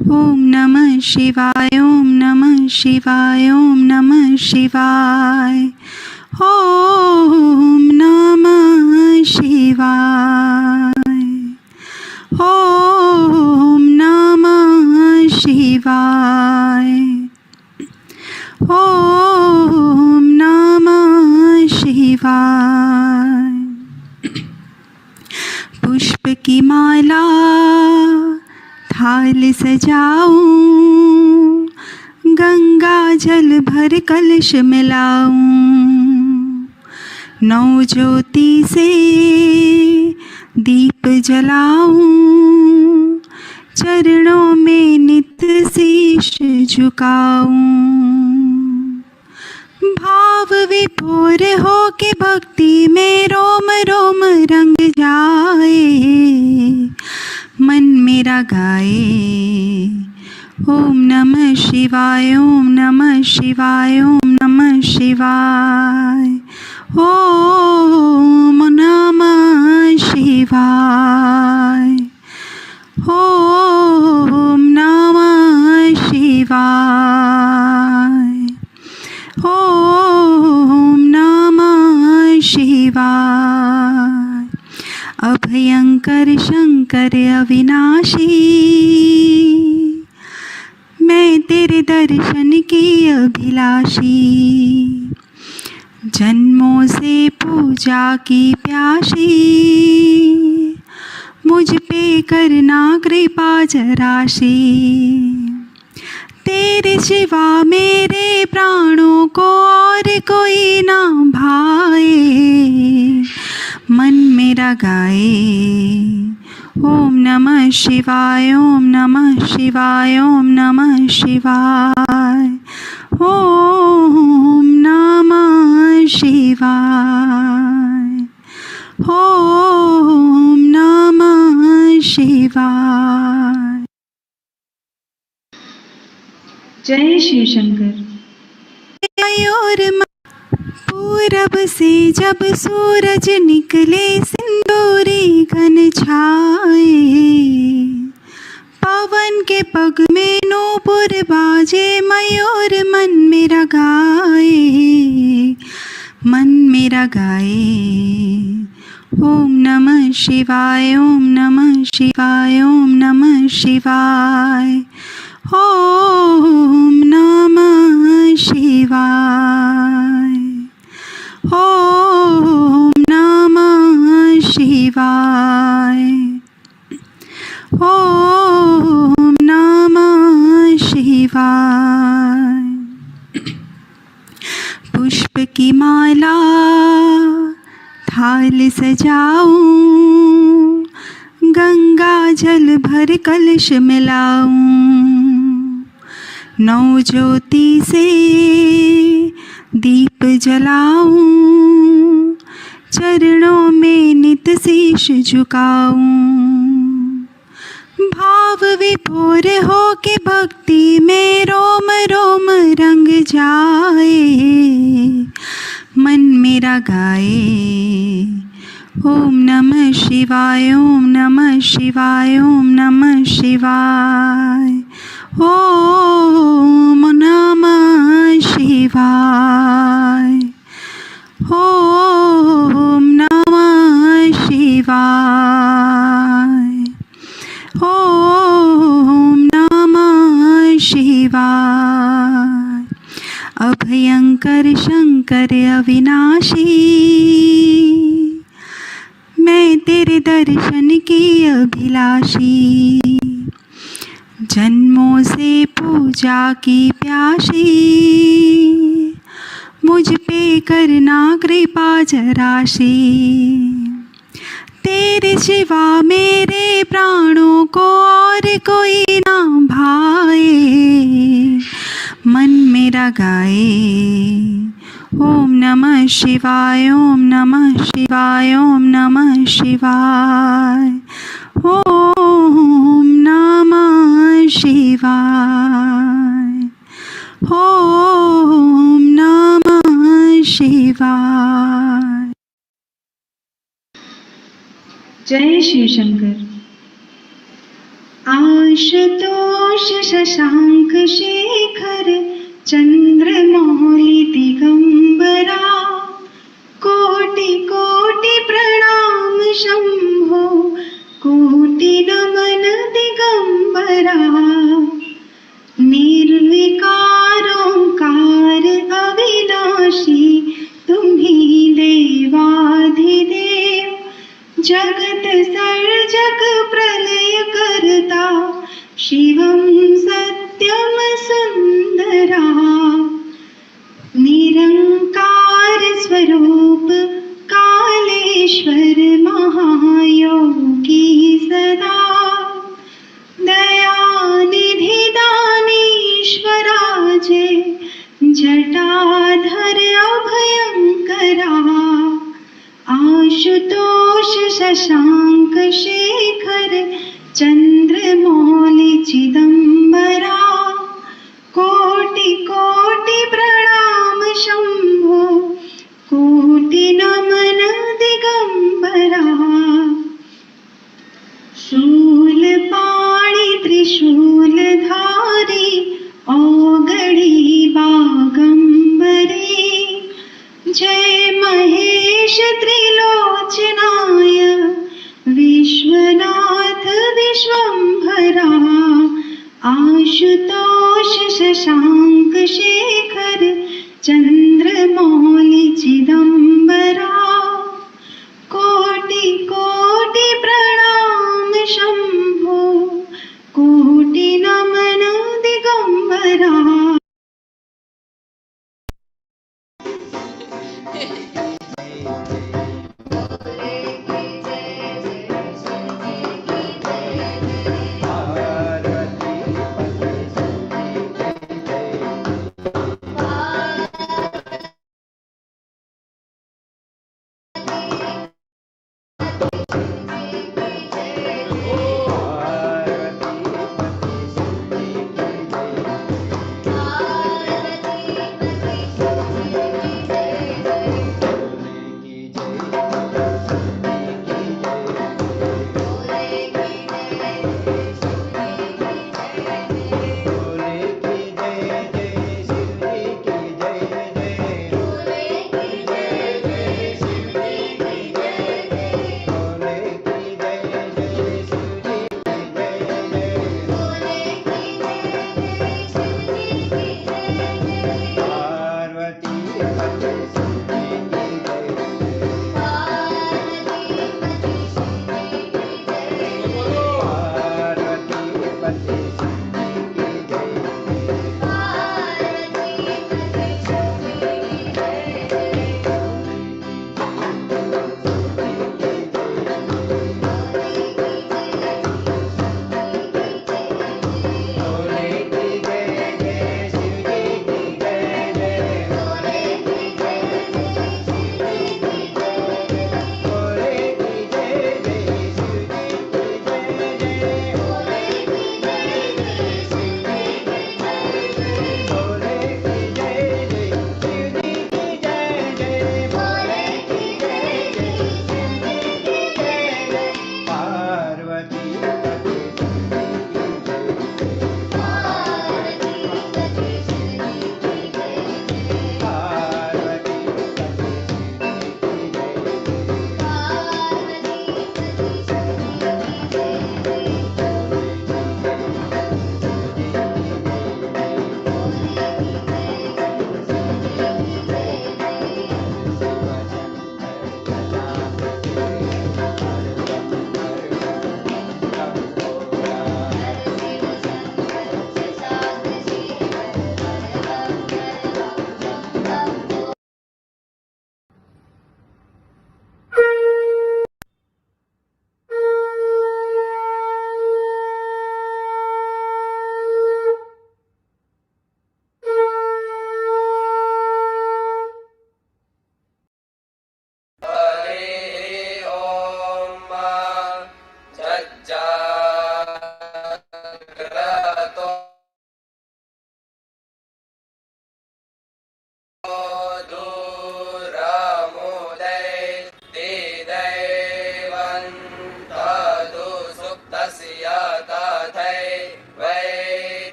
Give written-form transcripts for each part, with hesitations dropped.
ओम नमः शिवाय, ओम नमः शिवाय, ओम नमः शिवाय, ओम नमः शिवाय, ओम नमः शिवाय, ओम नमः शिवाय। पुष्प की माला थाल सजाऊं, गंगा जल भर कलश मिलाऊं, नौ ज्योति से दीप जलाऊं, चरणों में नित शीश झुकाऊं। भाव विभोर हो के भक्ति में रोम रोम रंग जाए, मन मेरा गाए। ओम नमः शिवाय, ओम नमः शिवाय, ओम नमः शिवाय, ओम नमः शिवाय, ओम नमः शिवाय, ओम नमः शिवाय। अभयंकर शंकर अविनाशी, मैं तेरे दर्शन की अभिलाषी, जन्मों से पूजा की प्यासी, मुझ पे करना कृपा जराशी। तेरे सिवा मेरे प्राणों को और कोई ना भाए, मन मेरा गाए। ओम नमः शिवाय, ओम नमः शिवाय, ओम नमः शिवाय, ओम नमः शिवाय, ओम नमः शिवाय। जय शिव शंकर। मयूर पूरब से जब सूरज निकले, सिंदूरी घन छाए, पवन के पग में नूपुर बाजे, मयूर मन मेरा गाए, मन मेरा गाए। ओम नमः शिवाय, ओम नमः शिवाय, ओम नमः शिवाय, ओम नमः शिवाय, ओम नमः शिवाय, ओम नमः शिवाय। पुष्प की माला थाल सजाऊं, गंगा जल भर कलश मिलाऊं, नौ ज्योति से दीप जलाऊं, चरणों में नित शीश झुकाऊं। भाव विभोर हो के भक्ति में रोम रोम रंग जाए, मन मेरा गाए। ओम नमः शिवाय, ओम नमः शिवाय, ओम नमः शिवाय, ओम नमः शिवाय, ओम नमः शिवाय, ओम नमः शिवाय। अभयंकर शंकर अविनाशी, मैं तेरे दर्शन की अभिलाषी, जन्मों से पूजा की प्यासी, मुझ पे करना कृपा जराशी। तेरे सिवा मेरे प्राणों को और कोई ना भाए, मन मेरा गाए। ओम नमः शिवाय, ओम नमः शिवाय, ओम नमः शिवाय, ओम नमः शिवाय, ओम नमः शिवाय। जय शिव शंकर। आशुतोष शशांक शेखर चंद्रमौली दिगंबरा कोटि कोटि प्रणाम शंभो कोटि नमन दिगंबरा निर्विकार ओंकार अविनाशी तुम्ही देवाधिदेव जगत सर्जक प्रलय करता शिवं सत्यम सुंदरा निरंकार स्वरूप कालेश्वर महायोगी सदा दयानिधि दानीश्वराजे जटाधर अभयंकरा आशुतोष शशांक शेखर चंद्रमौली चिदंबरा कोटि कोटि प्रणाम शंभो कोटि नमन दिगंबरा शूलपाणि त्रिशूलधारी औगड़ी बागंबरे जय महेश त्रिलोचनाय विश्वनाथ विश्वंभरा आशुतोष शशांक शेखर चंद्रमौली चिदंबरा कोटि कोटि प्रणाम शंभो कोटि नमन दिगंबरा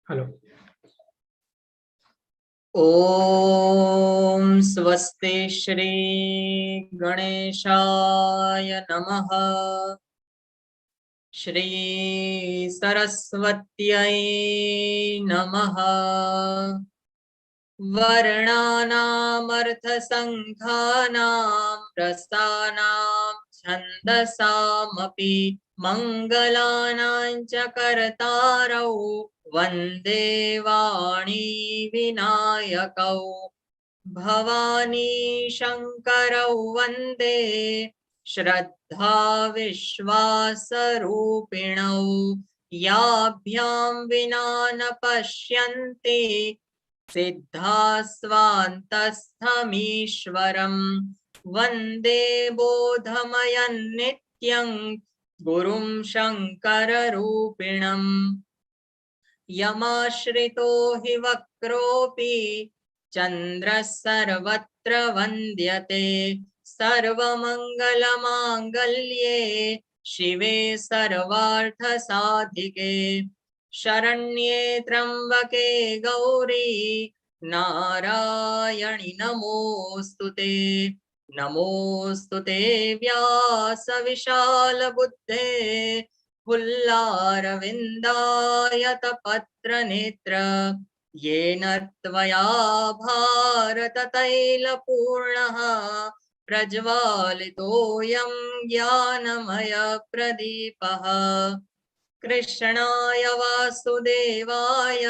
हेलो। ओम स्वस्ति श्री गणेशाय नमः। श्री सरस्वत्यै नमः। वर्णानामर्थसङ्खानां रसानां छन्दसामपि मङ्गलानां च कर्तारौ वन्दे वाणी विनायकौ भवानी शङ्करौ वन्दे श्रद्धा विश्वासरूपिणौ याभ्यां विना न पश्यन्ति सिद्धास्वान्तस्थमीश्वरं वन्दे बोधमयं नित्यं गुरुं शङ्कररूपिणम् यमाश्रितो हि वक्रोऽपि चन्द्रः सर्वत्र वन्द्यते सर्वमङ्गलमाङ्गल्ये शिवे सर्वार्थसाधिके शरण्ये त्र्यम्बके गौरी नारायणि नमोऽस्तुते नमोऽस्तुते व्यासविशालबुद्धे फुल्लारविन्दायतपत्रनेत्र येन त्वया भारततैलपूर्णः प्रज्वालितोऽयं ज्ञानमयप्रदीपः कृष्णाय वासुदेवाय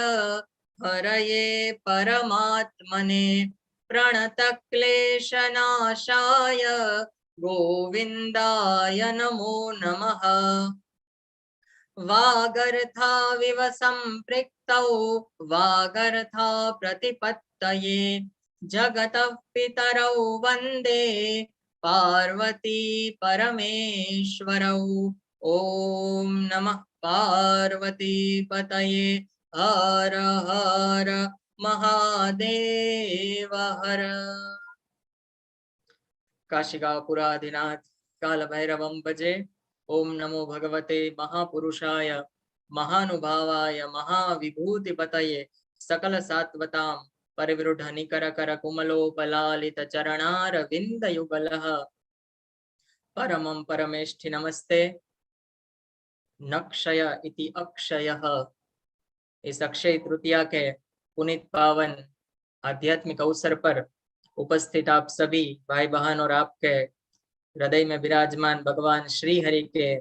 हरये परमात्मने प्रणतक्लेशनाशाय गोविन्दाय नमो नमः। वागर्थाविव सम्पृक्तौ वागर्था प्रतिपत्तये जगतः पितरौ वन्दे पार्वती परमेश्वरौ ॐ नमः पार्वती पतये हर हर महादेव हर। काशिकापुराधिनाथ कालभैरवं भजे। ओम नमो भगवते महापुरुषाय महानुभावाय महाविभूतिपतये सकल सात्वतां परिवृढ निकर कर कुमलोपलालित चरणारविंद युगलः परमं परमेष्ठि नमस्ते नक्षय इति अक्षयः। इस अक्षय तृतीया के पुनीत पावन आध्यात्मिक अवसर पर उपस्थित आप सभी भाई बहन और आपके हृदय में विराजमान भगवान श्री हरि के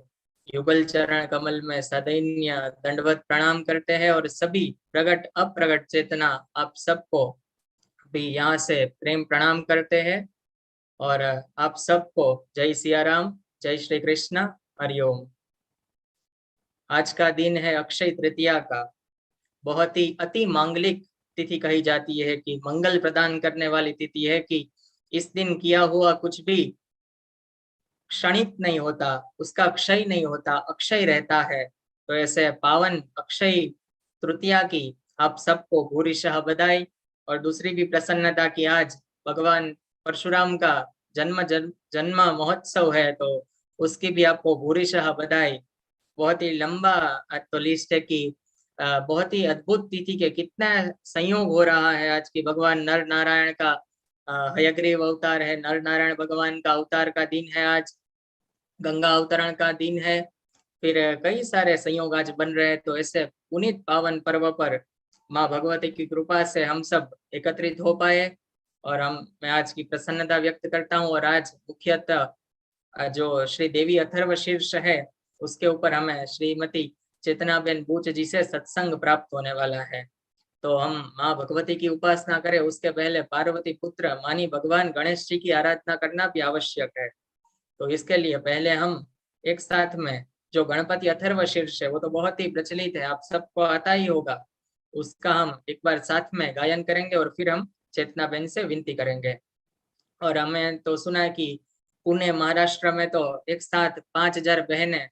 युगल चरण कमल में सदैन्य दंडवत प्रणाम करते हैं और सभी प्रगट अप्रगट चेतना आप सबको भी यहाँ से प्रेम प्रणाम करते हैं और आप सबको जय सिया राम, जय श्री कृष्ण, हरिओम। आज का दिन है अक्षय तृतीया का। बहुत ही अति मांगलिक तिथि कही जाती है कि मंगल प्रदान करने वाली तिथि है कि इस दिन किया हुआ कुछ भी क्षणिक नहीं होता, उसका क्षय नहीं होता, अक्षय रहता है। तो ऐसे पावन अक्षय तृतीया की आप सबको भूरिशः बधाई। और दूसरी भी प्रसन्नता की आज भगवान परशुराम का जन्म महोत्सव है, तो उसकी भी आपको भूरिशः बधाई। बहुत ही लंबा तो लिस्ट है कि बहुत ही अद्भुत तिथि के कितना संयोग हो रहा है आज की। भगवान नर नारायण का हयग्रीव अवतार है, नर नारायण भगवान का अवतार का दिन है आज, गंगा अवतरण का दिन है, फिर कई सारे संयोग आज बन रहे हैं। तो ऐसे पुनीत पावन पर्व पर माँ भगवती की कृपा से हम सब एकत्रित हो पाए और मैं आज की प्रसन्नता व्यक्त करता हूँ। और आज मुख्यतः जो श्री देवी अथर्व शीर्ष है उसके ऊपर हमें श्रीमती चेतनाबेन बूच जी से सत्संग प्राप्त होने वाला है। तो हम माँ भगवती की उपासना करें उसके पहले पार्वती पुत्र मानी भगवान गणेश जी की आराधना करना भी आवश्यक है। तो इसके लिए पहले हम एक साथ में जो गणपति अथर्व शीर्ष है वो तो बहुत ही प्रचलित है, आप सबको आता ही होगा, उसका हम एक बार साथ में गायन करेंगे और फिर हम चेतनाबेन से विनती करेंगे। और हमें तो सुना है कि पुणे महाराष्ट्र में तो एक साथ 5000 बहनें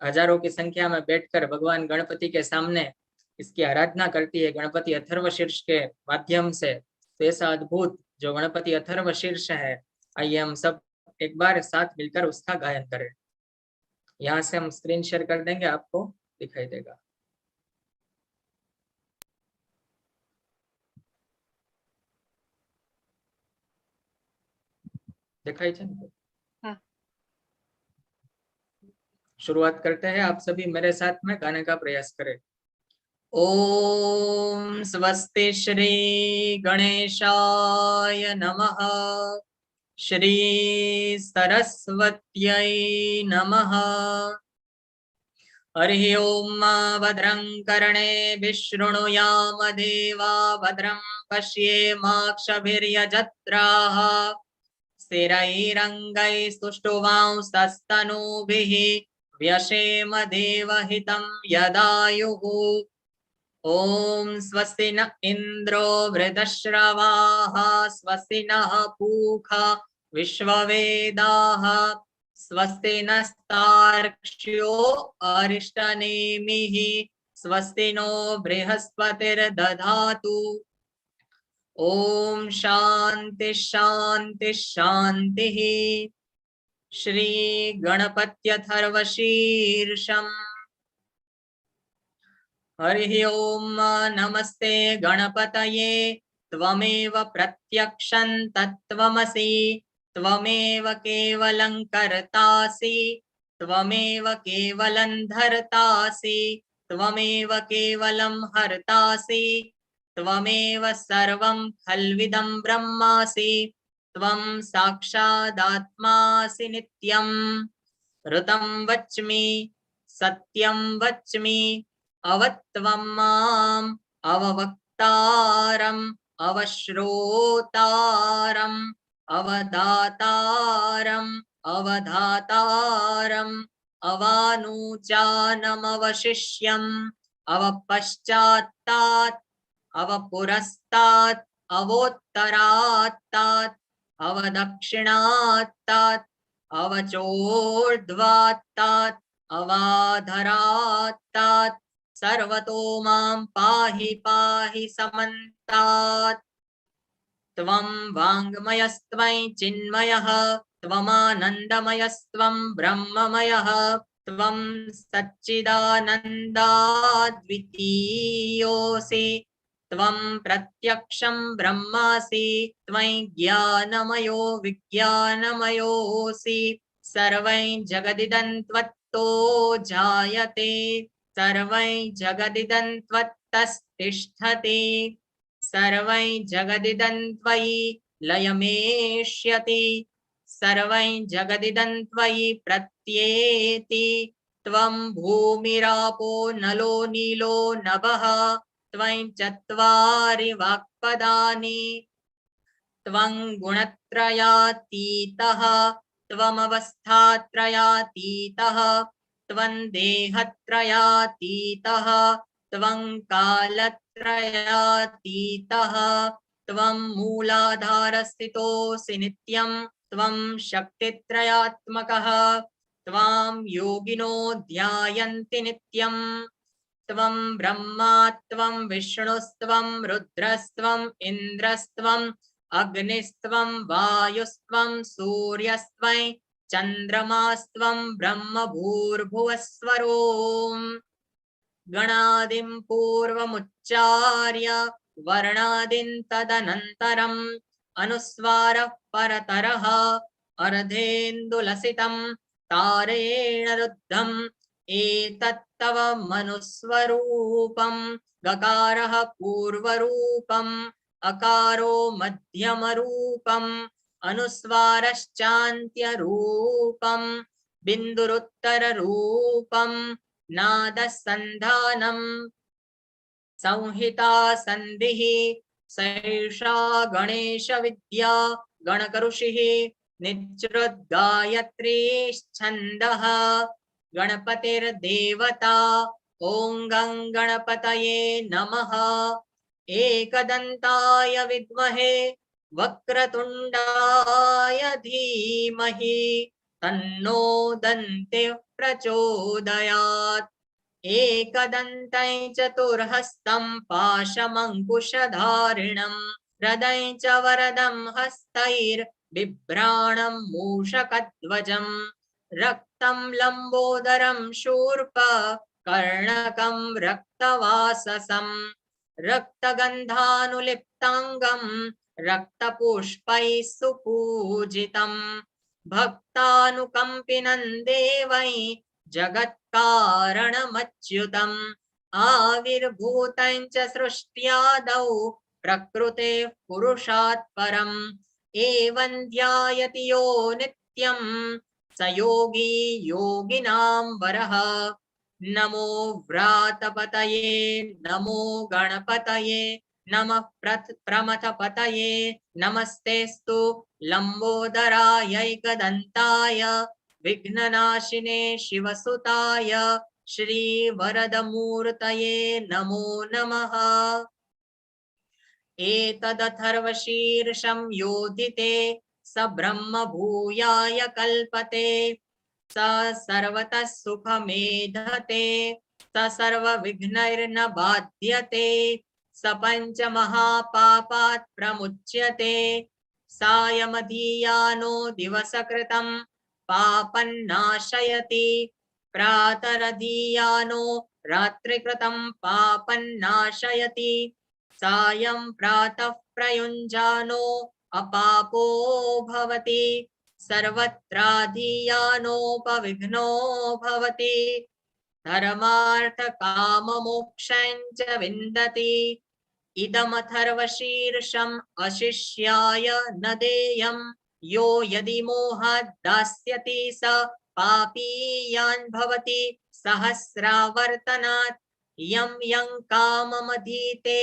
हजारों की संख्या में बैठकर भगवान गणपति के सामने इसकी आराधना करती है गणपति अथर्व शीर्ष के माध्यम से। तो ऐसा अद्भुत जो गणपति अथर्व शीर्ष है, आइए हम सब एक बार साथ मिलकर उसका गायन करें। यहाँ से हम स्क्रीन शेयर कर देंगे, आपको दिखाई देगा। दिखाई चल। हाँ। शुरुआत करते हैं। आप सभी मेरे साथ में गाने का प्रयास करें। ओम स्वस्ति श्री गणेशाय नमः। श्री सरस्वत्यै नमः। हरि ओम भद्रं कर्णे शृणुयाम देवा भद्रं पश्येमाक्षभिर्यजत्राः स्थिरैरङ्गैस्तुष्टुवांस्तनूभिः व्यशेम देवहितं यदायुः। ॐ स्वस्ति न इन्द्रो वृद्धश्रवाः स्वस्ति नः पूषा विश्ववेदाः स्वस्ति नस्तार्क्ष्यो अरिष्टनेमिः स्वस्ति नो बृहस्पतिर्दधातु। ओम शांति शांति शांतिः। श्री गणपत्यथर्वशीर्षम्। हरिः ओम नमस्ते गणपतये त्वमेव प्रत्यक्षं तत्त्वमसि त्वमेव केवलं कर्तासि त्वमेव केवलं धर्तासि त्वमेव केवलं हर्तासि त्वमेव सर्वं खल्विदं ब्रह्मासि त्वं साक्षादात्मासि नित्यं। ऋतं वच्मि सत्यं वच्मि अवत्वं माम् अववक्तारम् अवश्रोतारम् अवदातारम् अवधातारम् अवानुचानमवशिष्यम् अवपश्चात्तात् अवपुरस्तात् अवोत्तरात्तात् अवदक्षिणात्तात् अवचोर्ध्वात्तात् अवाधरात्तात् सर्वतो मां पाहि पाहि समन्तात्। त्वं वाङ्मयस्त्वं चिन्मयः त्वमानन्दमयस्त्वं ब्रह्ममयः त्वं सच्चिदानन्दाद्वितीयोऽसि त्वं प्रत्यक्षं ब्रह्मासि त्वं ज्ञानमयो विज्ञानमयोऽसि सर्वं जगदिदं त्वत्तो जायते सर्वं जगदिदं त्वत्तस्तिष्ठति सर्वं जगदिदं त्वयि लयमेष्यति सर्वं जगदिदं त्वयि प्रत्येति त्वं भूमिरापो नलो नीलो नभः त्वं चत्वारि वाक्पदानि त्वं गुणत्रयातीतः त्वमवस्थात्रयातीतः त्वं देहत्रयातीतः त्वं कालत्रयातीतः त्वं मूलाधारस्थितोऽसि नित्यं त्वं शक्तित्रयात्मकः त्वां योगिनो ध्यायन्ति नित्यं त्वं ब्रह्मा त्वं विष्णुस्त्वं रुद्रस्त्वं इन्द्रस्त्वं अग्निस्त्वं वायुस्त्वं सूर्यस्त्वं चन्द्रमास्त्वं ब्रह्म भूर्भुवस्वरोम्। गणादिं पूर्वमुच्चार्य वर्णादिं तदनन्तरम् अनुस्वारः परतरः अर्धेन्दुलसितं तारेण रुद्धम् एतत्तव मनुस्वरूपं गकारः पूर्वरूपम् अकारो मध्यमरूपम् अनुस्वारश्चान्त्यरूपं बिन्दुरुत्तररूपं नादसन्धानं संहिता सन्धिः सैषा गणेश विद्या गणकऋषिः निच्रुद्गायत्रीश्छन्दः गणपतिर्देवता ॐ गं गणपतये नमः। एकदन्ताय विद्महे वक्रतुण्डाय धीमहि तन्नो दन्तिः प्रचोदयात्। एकदन्तं चतुर्हस्तं पाशमङ्कुशधारिणं हृदयं च वरदं हस्तैर्बिभ्राणं मूषकध्वजं रक्तं लम्बोदरं शूर्पकर्णकं रक्तवाससं रक्तगन्धानुलिप्ताङ्गं रक्तपुष्पैः सुपूजितं भक्तानुकम्पिनं देवै जगत्कारणमच्युतम् आविर्भूतं च सृष्ट्यादौ प्रकृतेः पुरुषात् परम् एवं ध्यायति यो नित्यं स योगी योगिनां वरः नमो व्रातपतये नमो गणपतये नमः प्रमथपतये नमस्तेस्तु लंबोदरायैकदन्ताय विघ्ननाशिने शिवसुताय श्रीवरदमूर्तये नमो नमः एतदथर्वशीर्षं योधिते स ब्रह्म भूयाय कल्पते स सर्वतः सुखमेधते स सर्वविघ्नैर्न बाध्यते स पञ्चमहापापात् प्रमुच्यते सायमधीयानो दिवसकृतं पापन्नाशयति प्रातरधीयानो रात्रिकृतं पापन्नाशयति सायं प्रातः प्रयुञ्जानो अपापो भवति सर्वत्राधीयानोपविघ्नो भवति धर्मार्थकाममोक्षं च विन्दति इदमथर्वशीर्षम् अशिष्याय न देयं यो यदि मोहात् दास्यति स पापीयान् भवति सहस्रावर्तनात् यं यं काममधीते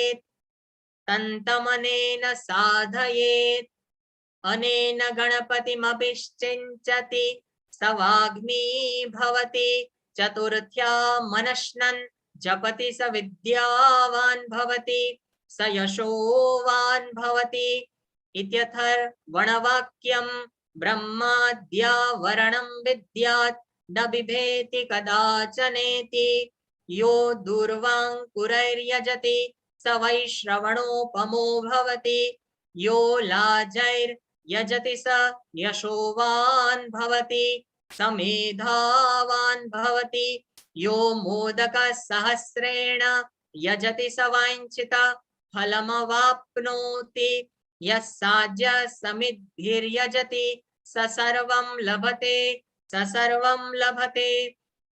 तन्तमनेन साधयेत् अनेन गणपतिमभिषिञ्चति स वाग्मी भवति चतुर्थ्या मनश्नन् जपति स विद्यावान् भवति स यशोवान् भवति इत्यथर्वणवाक्यं ब्रह्माद्यावरणं विद्यात् न बिभेति कदाचनेति यो दूर्वाङ्कुरैर्यजति स वैश्रवणोपमो भवति यो लाजैर्यजति स यशोवान् भवति स मेधावान् भवति यो मोदकसहस्रेण यजति स वाञ्छित फलमवाप्नोति यः साज्य समिद्धिर्यजति स सर्वं लभते स सर्वं लभते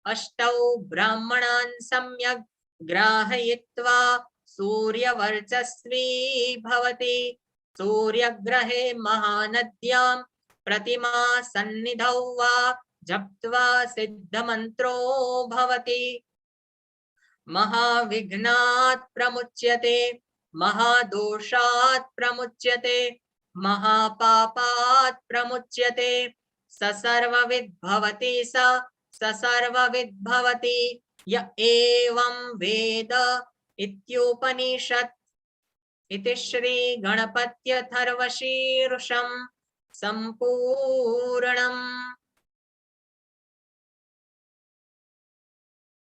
अष्टौ ब्राह्मणान् सम्यक् ग्राहयित्वा सूर्यवर्चस्वी भवति सूर्यग्रहे महानद्यां प्रतिमा सन्निधौ वा जप्त्वा सिद्धमन्त्रो भवति महाविघ्नात् प्रमुच्यते महादोषात् प्रमुच्यते महापापात् प्रमुच्यते स सर्वविद् भवति स सर्वविद् भवति य एवं वेद इत्युपनिषत् इति श्री गणपत्यथर्वशीर्षं संपूर्णम्।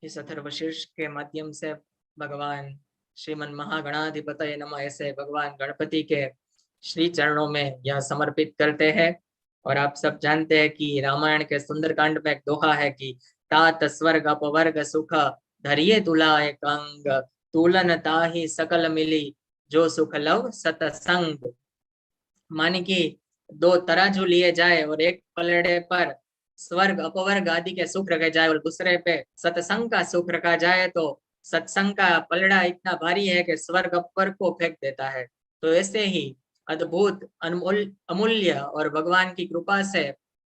इस अथर्वशीर्ष के माध्यम से भगवान श्रीमन महागणाधिपतये नमः ऐसे भगवान गणपति के श्री चरणों में यह समर्पित करते हैं। और आप सब जानते हैं कि रामायण के सुंदरकांड में एक दोहा है कि तात स्वर्ग अपवर्ग सुख धरिये तुला एक अंग तुलन ताहि सकल मिली जो सुख लव सतसंग। माने कि दो तराजू लिए जाए और एक पलड़े पर स्वर्ग अपवर्ग आदि के सुख रखे जाए और दूसरे पे सत्संग का सुख रखा जाए तो सत्संग का पलड़ा इतना भारी है कि स्वर्ग अपवर्ग को फेंक देता है। तो ऐसे ही अद्भुत अमूल्य और भगवान की कृपा से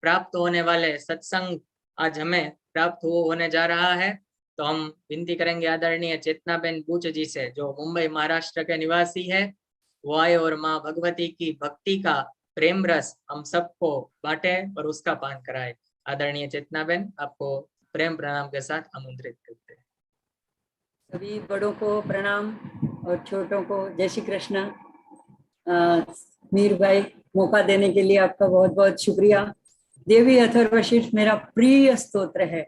प्राप्त होने वाले सत्संग आज हमें प्राप्त होने जा रहा है। तो हम विनती करेंगे आदरणीय चेतनाबेन बूच जी से, जो मुंबई महाराष्ट्र के निवासी है, वो आए और माँ भगवती की भक्ति का प्रेम रस हम सबको बांटे और उसका पान कराए। आदरणीय चेतनाबेन, आपको प्रेम प्रणाम के साथ आमंत्रित करते हैं। सभी बड़ों को प्रणाम और छोटों को जय श्री कृष्ण। मीर भाई, मौका देने के लिए आपका बहुत बहुत शुक्रिया। देवी अथर्वशीर्ष मेरा प्रिय स्तोत्र है।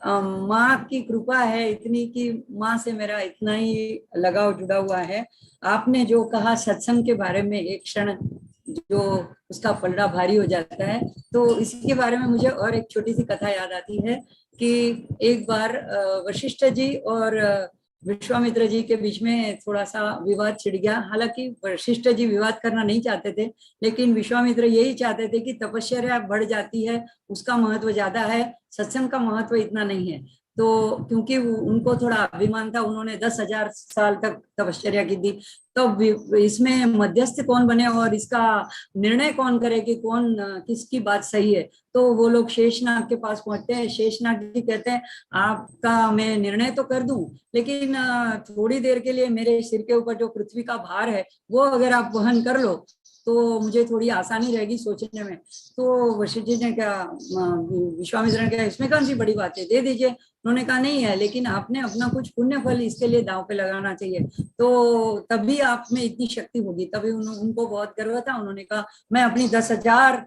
माँ की कृपा है इतनी कि माँ से मेरा इतना ही लगाव जुड़ा हुआ है। आपने जो कहा सत्संग के बारे में, एक क्षण जो उसका पलड़ा भारी हो जाता है, तो इसी के बारे में मुझे और एक छोटी सी कथा याद आती है कि एक बार वशिष्ठ जी और विश्वामित्र जी के बीच में थोड़ा सा विवाद छिड़ गया। हालांकि वशिष्ठ जी विवाद करना नहीं चाहते थे, लेकिन विश्वामित्र यही चाहते थे कि तपश्चर्या बढ़ जाती है, उसका महत्व ज्यादा है, सत्संग का महत्व इतना नहीं है। तो क्योंकि उनको थोड़ा अभिमान था, उन्होंने 10,000 साल तक तपश्चर्या की थी। तो इसमें मध्यस्थ कौन बने और इसका निर्णय कौन करे कि कौन किसकी बात सही है। तो वो लोग शेषनाग के पास पहुंचते हैं। शेषनाग जी कहते हैं आपका मैं निर्णय तो कर दूं, लेकिन थोड़ी देर के लिए मेरे सिर के ऊपर जो पृथ्वी का भार है वो अगर आप वहन कर लो तो मुझे थोड़ी आसानी रहेगी सोचने में। तो वशिष्ठ जी ने कहा, विश्वामित्र ने कहा इसमें कौन सी बड़ी बात है, दे दीजिए। उन्होंने कहा नहीं है, लेकिन आपने अपना कुछ पुण्य फल इसके लिए दांव पे लगाना चाहिए, तो तभी आप में इतनी शक्ति होगी। तभी उनको बहुत गर्व था। उन्होंने कहा मैं अपनी 10,000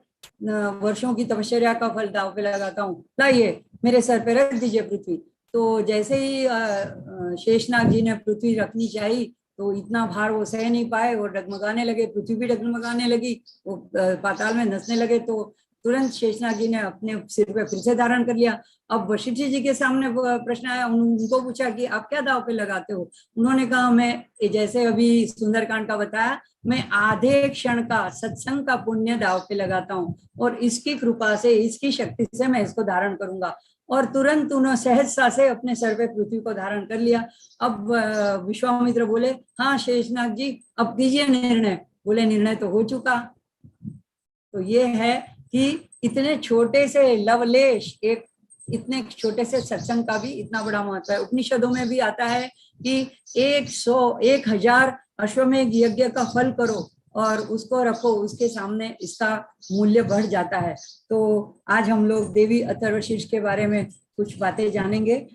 वर्षों की तपश्चर्या का फल दांव पे लगाता हूँ, लाइए मेरे सर पे रख दीजिए पृथ्वी। तो जैसे ही शेषनाग जी ने पृथ्वी रखनी चाहिए तो इतना भार वो सह नहीं पाए, वो डगमगाने लगे, पृथ्वी भी डगमगाने लगी, वो पाताल में धंसने लगे। तो तुरंत शेषनाग जी ने अपने सिर पे फिर से धारण कर लिया। अब वशिष्ठ जी के सामने प्रश्न आया, उनको पूछा कि आप क्या दाव पे लगाते हो। उन्होंने कहा मैं जैसे अभी सुंदरकांड का बताया, मैं आधे क्षण का सत्संग का पुण्य दाव पे लगाता हूँ और इसकी कृपा से, इसकी शक्ति से मैं इसको धारण करूंगा। और तुरंत उन्होंने सहजता से अपने सर पे पृथ्वी को धारण कर लिया। अब विश्वामित्र बोले हाँ शेषनाग जी अब कीजिए निर्णय। बोले निर्णय तो हो चुका। तो ये है कि इतने छोटे से लवलेश, एक इतने छोटे से सत्संग का भी इतना बड़ा महत्व है। उपनिषदों में भी आता है कि 1,000 अश्वमेध यज्ञ का फल करो और उसको रखो, उसके सामने इसका मूल्य बढ़ जाता है। तो आज हम लोग देवी अथर्वशीर्ष के बारे में कुछ बातें जानेंगे।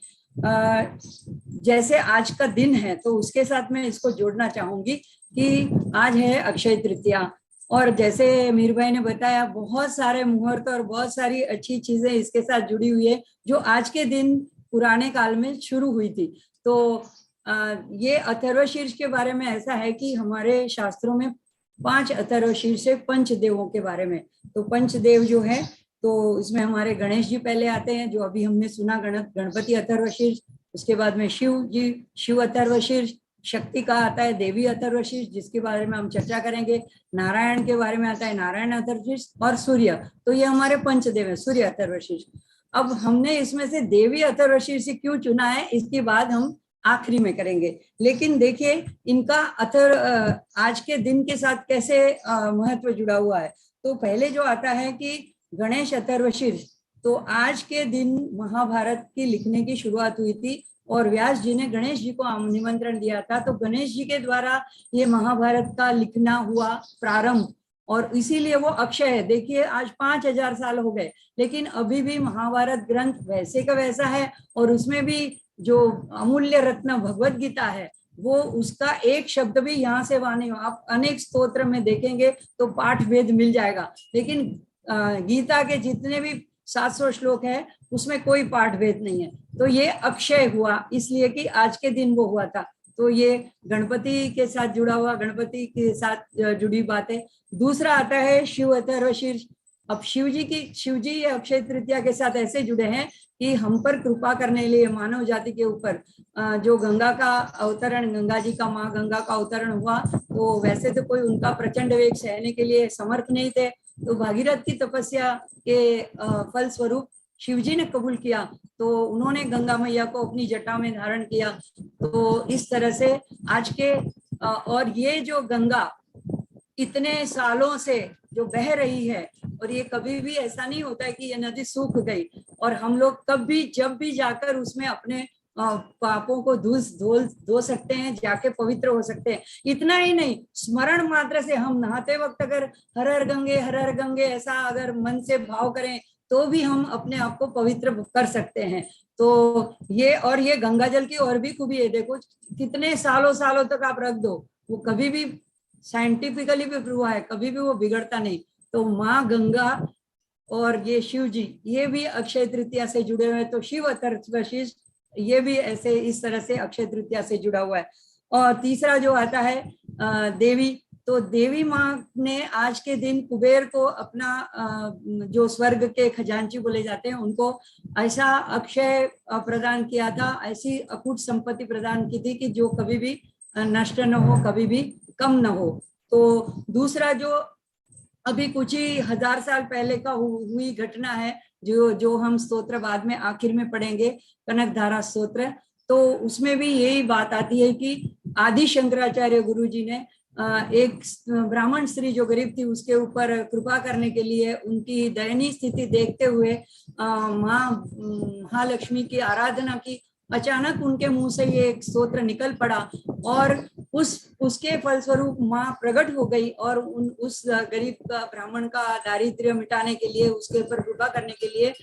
जैसे आज का दिन है तो उसके साथ मैं इसको जोड़ना चाहूंगी कि आज है अक्षय तृतीया, और जैसे मीर भाई ने बताया बहुत सारे मुहूर्त और बहुत सारी अच्छी चीजें इसके साथ जुड़ी हुई है जो आज के दिन पुराने काल में शुरू हुई थी। तो ये अथर्वशीर्ष के बारे में ऐसा है कि हमारे शास्त्रों में 5 अथर्वशीर्ष है पंचदेवों के बारे में। तो पंचदेव जो है तो इसमें हमारे गणेश जी पहले आते हैं, जो अभी हमने सुना गणपति अथर्वशीर्ष। उसके बाद में शिव जी, शिव अथर्वशीर्ष। शक्ति का आता है देवी अथर्वशीर्ष, जिसके बारे में हम चर्चा करेंगे। नारायण के बारे में आता है नारायण अथर्वशीर्ष, और सूर्य। तो ये हमारे पंचदेव है, सूर्य अथर्वशीर्ष। अब हमने इसमें से देवी अथर्वशीर्ष क्यों चुना है इसकी बात हम आखिरी में करेंगे। लेकिन देखिए इनका आज के दिन के साथ कैसे महत्व जुड़ा हुआ है। तो पहले जो आता है कि गणेश अथर्वशीर्ष, तो आज के दिन महाभारत की लिखने की शुरुआत हुई थी और व्यास जी ने गणेश जी को निमंत्रण दिया था। तो गणेश जी के द्वारा ये महाभारत का लिखना हुआ प्रारंभ, और इसीलिए वो अक्षय है। देखिए आज 5,000 साल हो गए, लेकिन अभी भी महाभारत ग्रंथ वैसे का वैसा है। और उसमें भी जो अमूल्य रत्न भगवत गीता है वो उसका एक शब्द भी यहाँ से वहां नहीं हो। आप अनेक स्तोत्र में देखेंगे तो पाठ भेद मिल जाएगा, लेकिन गीता के जितने भी 700 श्लोक है उसमें कोई पाठ भेद नहीं है। तो ये अक्षय हुआ इसलिए कि आज के दिन वो हुआ था। तो ये गणपति के साथ जुड़ा हुआ, गणपति के साथ जुड़ी बात है। दूसरा आता है शिव अथर्वशीर्ष। अब शिव जी अक्षय तृतीया के साथ ऐसे जुड़े हैं कि हम पर कृपा करने के लिए, मानव जाति के ऊपर जो गंगा का अवतरण, गंगा जी का, माँ गंगा का अवतरण हुआ, तो वैसे तो कोई उनका प्रचंड वेग सहने के लिए समर्थ नहीं थे। तो भागीरथ की तपस्या के फल स्वरूप शिवजी ने कबूल किया, तो उन्होंने गंगा मैया को अपनी जटा में धारण किया। तो इस तरह से आज के और ये जो गंगा इतने सालों से जो बह रही है, और ये कभी भी ऐसा नहीं होता है कि ये नदी सूख गई, और हम लोग कब भी जब भी जाकर उसमें अपने पापों को धो सकते हैं, जाके पवित्र हो सकते हैं। इतना ही नहीं, स्मरण मात्र से हम नहाते वक्त अगर हर हर गंगे ऐसा अगर मन से भाव करें तो भी हम अपने आप को पवित्र कर सकते हैं। तो ये गंगा जल की और भी खूबी है। देखो कितने सालों तक आप रख दो, वो कभी भी साइंटिफिकली भी प्रूव है, कभी भी वो बिगड़ता नहीं। तो माँ गंगा और ये शिव जी, ये भी अक्षय तृतीया से जुड़े हुए हैं। तो शिव अथर्वशीर्ष ये भी ऐसे इस तरह से अक्षय तृतीया से जुड़ा हुआ है। और तीसरा जो आता है देवी, तो देवी माँ ने आज के दिन कुबेर को अपना जो स्वर्ग के खजांची बोले जाते हैं उनको ऐसा अक्षय प्रदान किया था, ऐसी अकूट संपत्ति प्रदान की थी कि जो कभी भी नष्ट न हो, कभी भी कम न हो। तो दूसरा जो अभी कुछ ही 1000 साल पहले का हुई घटना है, जो हम स्तोत्र बाद में आखिर में पढ़ेंगे, कनकधारा स्तोत्र, तो उसमें भी यही बात आती है कि आदि शंकराचार्य गुरु जी ने एक ब्राह्मण स्त्री जो गरीब थी उसके ऊपर कृपा करने के लिए उनकी दयनीय स्थिति देखते हुए माँ महालक्ष्मी की आराधना की। अचानक उनके मुंह से ये एक स्तोत्र निकल पड़ा और उसके फलस्वरूप माँ प्रकट हो गई और उस गरीब का ब्राह्मण का दारिद्र्य मिटाने के लिए, उसके ऊपर कृपा करने के लिए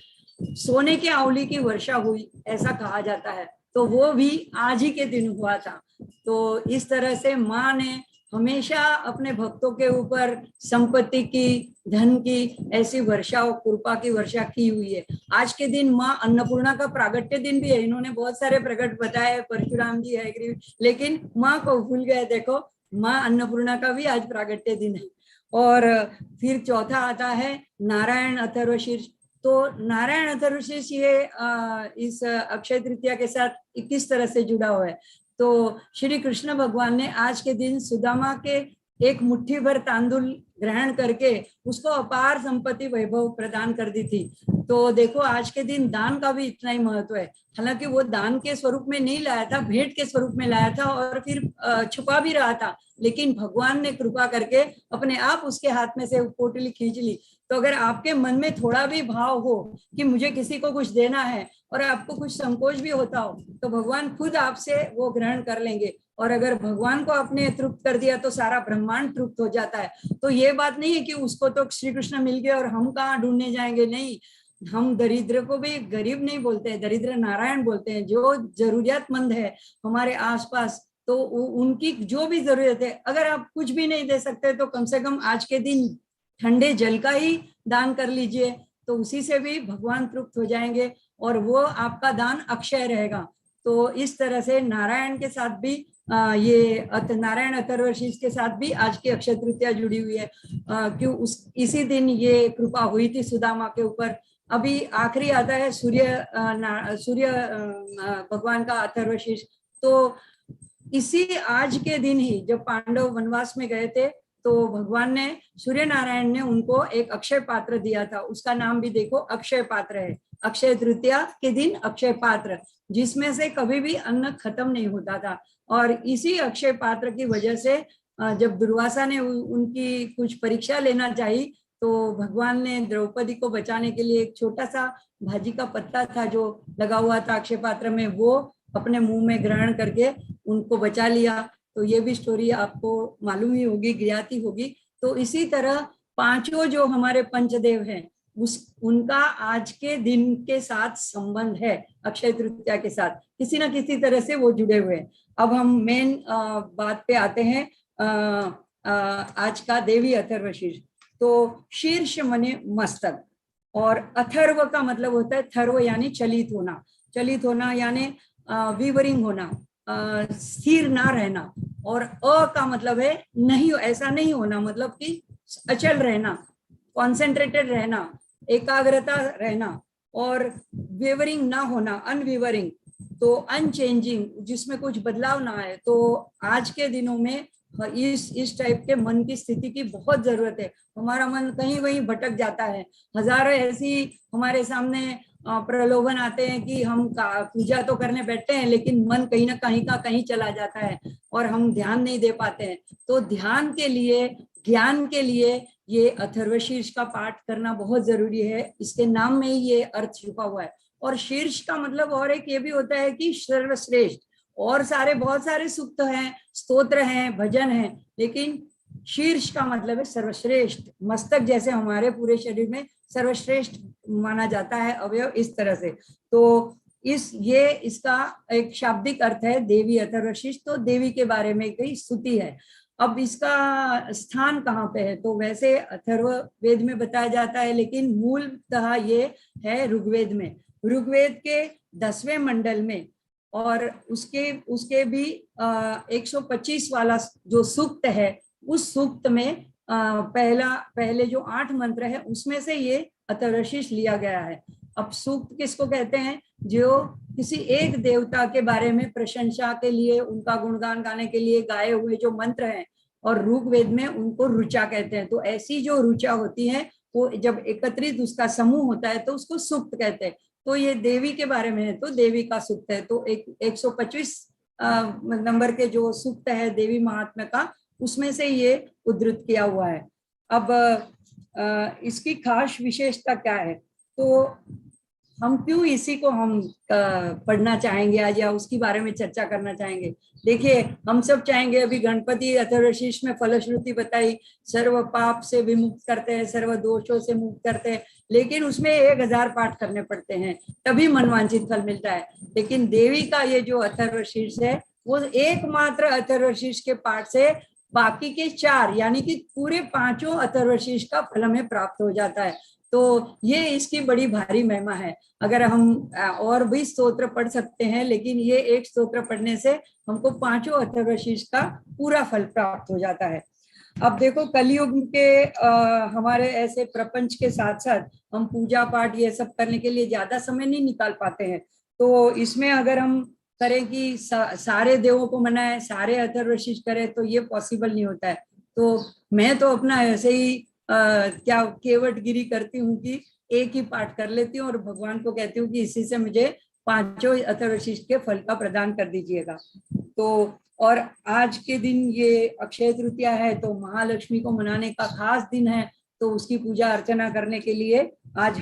सोने के आंवली की वर्षा हुई, ऐसा कहा जाता है। तो वो भी आज ही के दिन हुआ था। तो इस तरह से माँ ने हमेशा अपने भक्तों के ऊपर संपत्ति की, धन की ऐसी वर्षा और कृपा की वर्षा की हुई है। आज के दिन माँ अन्नपूर्णा का प्रागट्य दिन भी है। इन्होंने बहुत सारे प्रकट बताए, परशुराम जी है, लेकिन माँ को भूल गए। देखो, माँ अन्नपूर्णा का भी आज प्रागट्य दिन है। और फिर चौथा आता है नारायण अथर्वशीर्ष। तो नारायण अथर्वशीर्ष ये इस अक्षय तृतीया के साथ किस तरह से जुड़ा हुआ है? तो श्री कृष्ण भगवान ने आज के दिन सुदामा के एक मुट्ठी भर तांदुल ग्रहण करके उसको अपार संपत्ति वैभव प्रदान कर दी थी। तो देखो, आज के दिन दान का भी इतना ही महत्व है। हालांकि वो दान के स्वरूप में नहीं लाया था, भेंट के स्वरूप में लाया था और फिर छुपा भी रहा था, लेकिन भगवान ने कृपा करके अपने आप उसके हाथ में से पोटली खींच ली। तो अगर आपके मन में थोड़ा भी भाव हो कि मुझे किसी को कुछ देना है और आपको कुछ संकोच भी होता हो, तो भगवान खुद आपसे वो ग्रहण कर लेंगे। और अगर भगवान को आपने तृप्त कर दिया तो सारा ब्रह्मांड तृप्त हो जाता है। तो ये बात नहीं है कि उसको तो श्री कृष्ण मिल गए और हम कहाँ ढूंढने जाएंगे। नहीं, हम दरिद्र को भी गरीब नहीं बोलते हैं, दरिद्र नारायण बोलते हैं। जो जरूरियातमंद है हमारे आसपास, तो उनकी जो भी जरूरत है, अगर आप कुछ भी नहीं दे सकते तो कम से कम आज के दिन ठंडे जल का ही दान कर लीजिए, तो उसी से भी भगवान तृप्त हो जाएंगे और वो आपका दान अक्षय रहेगा। तो इस तरह से नारायण के साथ भी ये नारायण अथर्वशीर्ष के साथ भी आज की अक्षय तृतीया जुड़ी हुई है। क्यों इसी दिन ये कृपा हुई थी सुदामा के ऊपर। अभी आखिरी आता है सूर्य भगवान का अथर्वशीर्ष। तो इसी आज के दिन ही जब पांडव वनवास में गए थे, तो भगवान ने, सूर्य नारायण ने उनको एक अक्षय पात्र दिया था। उसका नाम भी देखो, अक्षय पात्र है। अक्षय तृतीया के दिन अक्षय पात्र, जिसमें से कभी भी अन्न खत्म नहीं होता था। और इसी अक्षय पात्र की वजह से जब दुर्वासा ने उनकी कुछ परीक्षा लेना चाहिए, तो भगवान ने द्रौपदी को बचाने के लिए एक छोटा सा भाजी का पत्ता था जो लगा हुआ था अक्षय पात्र में, वो अपने मुंह में ग्रहण करके उनको बचा लिया। तो ये भी स्टोरी आपको मालूम ही होगी, ज्ञाती होगी। तो इसी तरह पांचों जो हमारे पंचदेव हैं, उनका आज के दिन के साथ संबंध है, अक्षय तृतीया के साथ किसी ना किसी तरह से वो जुड़े हुए हैं। अब हम मेन बात पे आते हैं, आज का देवी अथर्वशीर्ष। तो शीर्ष मने मस्तक, और अथर्व का मतलब होता है थर्व यानी चलित होना, चलित होना यानी वीवरिंग होना, स्थिर ना रहना। और अ का मतलब है नहीं, ऐसा नहीं होना, मतलब कि अचल रहना, कॉन्सेंट्रेटेड रहना, एकाग्रता रहना। और वेवरिंग ना होना, अनवीवरिंग, तो अनचेंजिंग, जिसमें कुछ बदलाव ना आए। तो आज के दिनों में इस टाइप के मन की स्थिति की बहुत जरूरत है। हमारा मन कहीं वहीं भटक जाता है। हजारों ऐसी हमारे सामने प्रलोभन आते हैं कि हम पूजा तो करने बैठते हैं, लेकिन मन कहीं ना कहीं चला जाता है और हम ध्यान नहीं दे पाते हैं। तो ध्यान के लिए, ज्ञान के लिए ये अथर्वशीर्ष का पाठ करना बहुत जरूरी है। इसके नाम में ही ये अर्थ छुपा हुआ है। और शीर्ष का मतलब और एक ये भी होता है कि सर्वश्रेष्ठ। और बहुत सारे सूक्त हैं, स्तोत्र हैं, भजन हैं, लेकिन शीर्ष का मतलब है सर्वश्रेष्ठ। मस्तक जैसे हमारे पूरे शरीर में सर्वश्रेष्ठ माना जाता है अवयव, इस तरह से। तो इसका एक शाब्दिक अर्थ है देवी अथर्वशीर्ष। तो देवी के बारे में कई स्तुति है। अब इसका स्थान कहाँ पे है? तो वैसे अथर्व वेद में बताया जाता है, लेकिन मूलतः ये है ऋग्वेद में, ऋग्वेद के 10वें मंडल में। और उसके भी 125 वाला जो सूक्त है उस सूक्त में पहले जो 8 मंत्र है उसमें से ये अथर्वशीष लिया गया है। अब सूक्त किसको कहते हैं? जो किसी एक देवता के बारे में प्रशंसा के लिए, उनका गुणगान गाने के लिए गाए हुए जो मंत्र हैं, और ऋग्वेद में उनको ऋचा कहते हैं। तो ऐसी जो ऋचा होती है वो जब एकत्रित उसका समूह होता है तो उसको सूक्त कहते हैं। तो ये देवी के बारे में है तो देवी का सूक्त है। तो 125 नंबर के जो सूक्त है देवी महात्म्य का, उसमें से ये उद्धृत किया हुआ है। अब इसकी खास विशेषता क्या है, तो हम क्यों इसी को हम पढ़ना चाहेंगे आज, या उसके बारे में चर्चा करना चाहेंगे। देखिए, हम सब चाहेंगे, अभी गणपति अथर्वशीष में फलश्रुति बताई, सर्व पाप से विमुक्त करते हैं, सर्व दोषों से मुक्त करते हैं, लेकिन उसमें 1000 पाठ करने पड़ते हैं तभी मनवांछित फल मिलता है। लेकिन देवी का ये जो अथर्वशीष है वो एकमात्र अथर्वशीष के पाठ से बाकी के 4 यानी कि पूरे 5 अथर्वशीष का फल हमें प्राप्त हो जाता है। तो ये इसकी बड़ी भारी महिमा है। अगर हम और भी स्तोत्र पढ़ सकते हैं, लेकिन ये एक स्तोत्र पढ़ने से हमको 5 अथर्वशीष का पूरा फल प्राप्त हो जाता है। अब देखो, कलयुग के हमारे ऐसे प्रपंच के साथ साथ हम पूजा पाठ ये सब करने के लिए ज्यादा समय नहीं निकाल पाते हैं। तो इसमें अगर हम करें कि सारे देवों को मनाएं, सारे अथर्वशीष करें, तो ये पॉसिबल नहीं होता है। तो मैं तो अपना ऐसे ही क्या केवटगिरी करती हूँ कि एक ही पाठ कर लेती हूँ और भगवान को कहती हूँ कि इसी से मुझे 5 अथर्वशीष के फल का प्रदान कर दीजिएगा। तो और आज के दिन ये अक्षय तृतीया है, तो महालक्ष्मी को मनाने का खास दिन है। तो उसकी पूजा अर्चना करने के लिए आज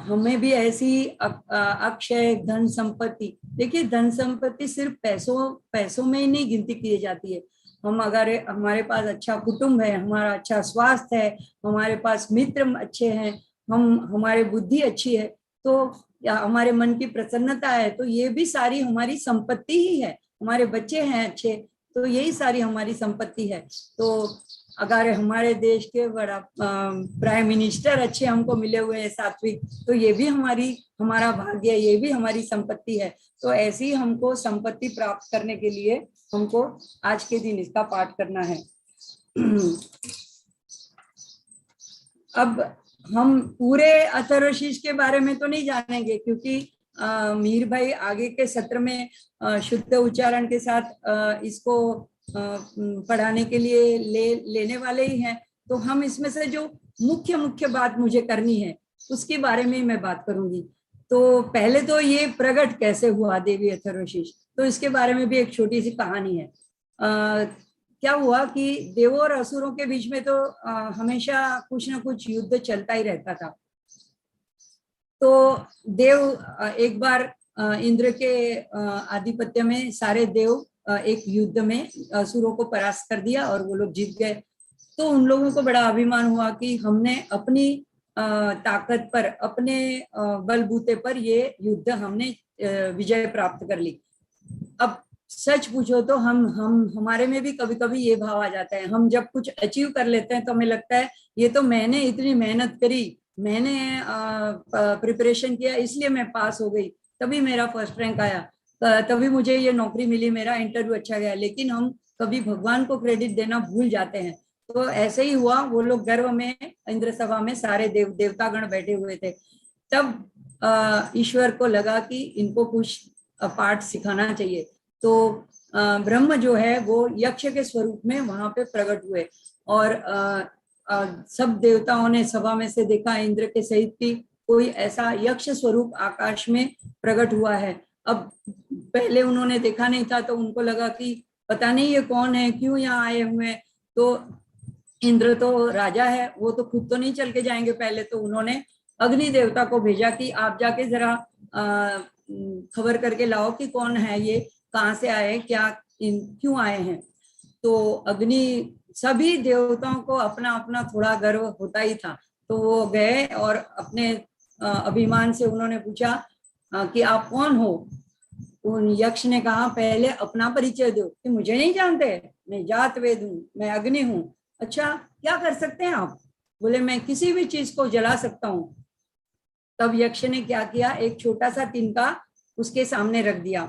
हमें भी ऐसी अक्षय धन संपत्ति, देखिए धन संपत्ति सिर्फ पैसों में ही नहीं गिनती की जाती है। हम अगर हमारे पास अच्छा कुटुंब है, हमारा अच्छा स्वास्थ्य है, हमारे पास मित्र अच्छे हैं, हमारे बुद्धि अच्छी है, तो या हमारे मन की प्रसन्नता है, तो ये भी सारी हमारी संपत्ति ही है। हमारे बच्चे हैं अच्छे, तो यही सारी हमारी संपत्ति है। तो अगर हमारे देश के बड़ा प्राइम मिनिस्टर अच्छे हमको मिले हुए हैं सात्विक, तो ये भी हमारा भाग्य है, ये भी हमारी संपत्ति है। तो ऐसी हमको संपत्ति प्राप्त करने के लिए हमको आज के दिन इसका पाठ करना है। अब हम पूरे अथर्वशीष के बारे में तो नहीं जानेंगे, क्योंकि मीर भाई आगे के सत्र में शुद्ध उच्चारण के साथ इसको पढ़ाने के लिए लेने वाले ही हैं। तो हम इसमें से जो मुख्य बात मुझे करनी है उसके बारे में मैं बात करूंगी। तो पहले तो ये प्रकट कैसे हुआ देवी अथर्वशीष, तो इसके बारे में भी एक छोटी सी कहानी है। क्या हुआ कि देवों और असुरों के बीच में तो हमेशा कुछ ना कुछ युद्ध चलता ही रहता था। तो देव एक बार इंद्र के आधिपत्य में सारे देव एक युद्ध में असुरों को परास्त कर दिया और वो लोग जीत गए। तो उन लोगों को बड़ा अभिमान हुआ कि हमने अपनी ताकत पर, अपने बलबूते पर ये युद्ध हमने विजय प्राप्त कर ली। अब सच पूछो तो हमारे में भी कभी कभी ये भाव आ जाता है। हम जब कुछ अचीव कर लेते हैं तो हमें लगता है ये तो मैंने इतनी मेहनत करी, मैंने प्रिपरेशन किया, इसलिए मैं पास हो गई, तभी मेरा फर्स्ट रैंक आया, तभी मुझे ये नौकरी मिली, मेरा इंटरव्यू अच्छा गया। लेकिन हम कभी भगवान को क्रेडिट देना भूल जाते हैं। तो ऐसे ही हुआ, वो लोग गर्व में इंद्र सभा में सारे देवतागण बैठे हुए थे। तब ईश्वर को लगा कि इनको कुछ पाठ सिखाना चाहिए। तो ब्रह्म जो है वो यक्ष के स्वरूप में वहां पे प्रकट हुए और सब देवताओं ने सभा में से देखा इंद्र के सहित की कोई ऐसा यक्ष स्वरूप आकाश में प्रकट हुआ है। अब पहले उन्होंने देखा नहीं था तो उनको लगा कि पता नहीं ये कौन है, क्यों यहाँ आए हुए हैं। तो इंद्र तो राजा है, वो तो खुद तो नहीं चल के जाएंगे। पहले तो उन्होंने अग्नि देवता को भेजा कि आप जाके जरा खबर करके लाओ कि कौन है ये, कहाँ से आए, क्यों आए हैं। तो अग्नि, सभी देवताओं को अपना अपना थोड़ा गर्व होता ही था, तो वो गए और अपने अभिमान से उन्होंने पूछा कि आप कौन हो। उन यक्ष ने कहा पहले अपना परिचय दो कि मुझे नहीं जानते, मैं जात वेद हूँ, मैं अग्नि हूँ। अच्छा, क्या कर सकते हैं आप? बोले मैं किसी भी चीज को जला सकता हूँ। तब यक्ष ने क्या किया, एक छोटा सा तिनका उसके सामने रख दिया।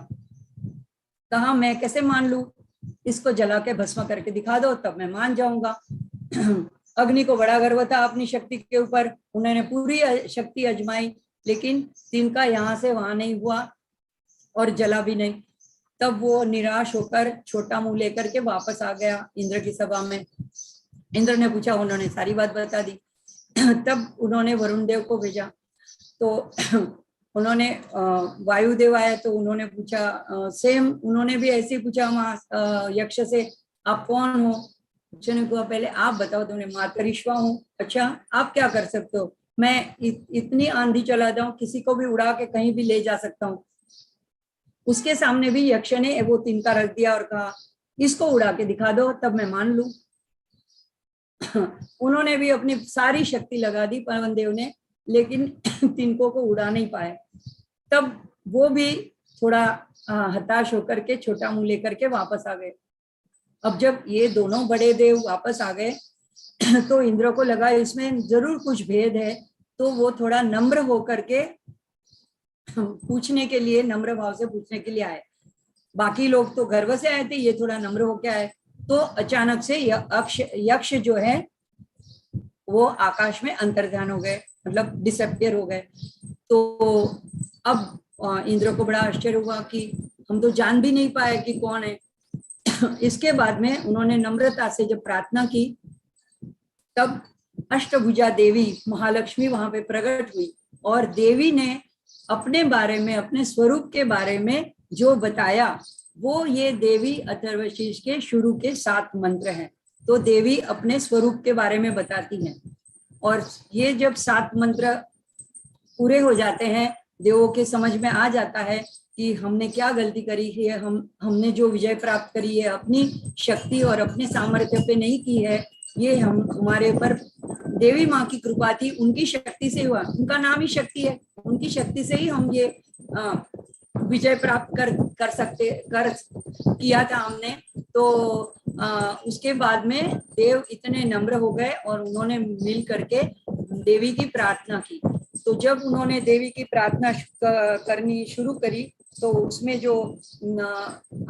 कहा मैं कैसे मान लूं इसको जला के भस्म करके दिखा दो तब मैं मान जाऊंगा। अग्नि को बड़ा गर्व था अपनी शक्ति के ऊपर, उन्होंने पूरी शक्ति अजमाई, लेकिन तिनका यहाँ से वहां नहीं हुआ और जला भी नहीं। तब वो निराश होकर छोटा मुंह लेकर के वापस आ गया इंद्र की सभा में। इंद्र ने पूछा, उन्होंने सारी बात बता दी। तब उन्होंने वरुण देव को भेजा, तो उन्होंने वायुदेव आया तो उन्होंने पूछा, सेम उन्होंने भी ऐसे ही पूछा यक्ष से, आप कौन हो? यक्ष ने कहा, पहले आप बताओ। तो मातरिश्वा हूँ। अच्छा, आप क्या कर सकते हो? मैं इतनी आंधी चलाता हूँ, किसी को भी उड़ा के कहीं भी ले जा सकता हूँ। उसके सामने भी यक्ष ने वो तिनका रख दिया और कहा, इसको उड़ा के दिखा दो तब मैं मान लूं। उन्होंने भी अपनी सारी शक्ति लगा दी पवन देव ने, लेकिन तिनको को उड़ा नहीं पाए। तब वो भी थोड़ा हताश होकर के छोटा मुंह लेकर के वापस आ गए। अब जब ये दोनों बड़े देव वापस आ गए तो इंद्र को लगा इसमें जरूर कुछ भेद है, तो वो थोड़ा नम्र होकर के पूछने के लिए, नम्र भाव से पूछने के लिए आए। बाकी लोग तो गर्व से आए थे, ये थोड़ा नम्र होके आए। तो अचानक से यक्ष जो है वो आकाश में अंतर्ध्यान हो गए, मतलब डिसअपियर हो गए। तो अब इंद्र को बड़ा आश्चर्य हुआ कि हम तो जान भी नहीं पाए कि कौन है। इसके बाद में उन्होंने नम्रता से जब प्रार्थना की, तब अष्टभुजा देवी महालक्ष्मी वहां पे प्रकट हुई और देवी ने अपने बारे में, अपने स्वरूप के बारे में जो बताया, वो ये देवी अथर्वशीष के शुरू के 7 मंत्र हैं। तो देवी अपने स्वरूप के बारे में बताती हैं, और ये जब 7 मंत्र पूरे हो जाते हैं, देवों के समझ में आ जाता है कि हमने क्या गलती करी है, हमने जो विजय प्राप्त करी है अपनी शक्ति और अपने सामर्थ्य पे नहीं की है, ये हम हमारे ऊपर देवी माँ की कृपा थी, उनकी शक्ति से हुआ। उनका नाम ही शक्ति है, उनकी शक्ति से ही हम ये विजय प्राप्त कर किया था हमने। तो उसके बाद में देव इतने नम्र हो गए और उन्होंने मिल करके देवी की प्रार्थना की। तो जब उन्होंने देवी की प्रार्थना करनी शुरू करी, तो उसमें जो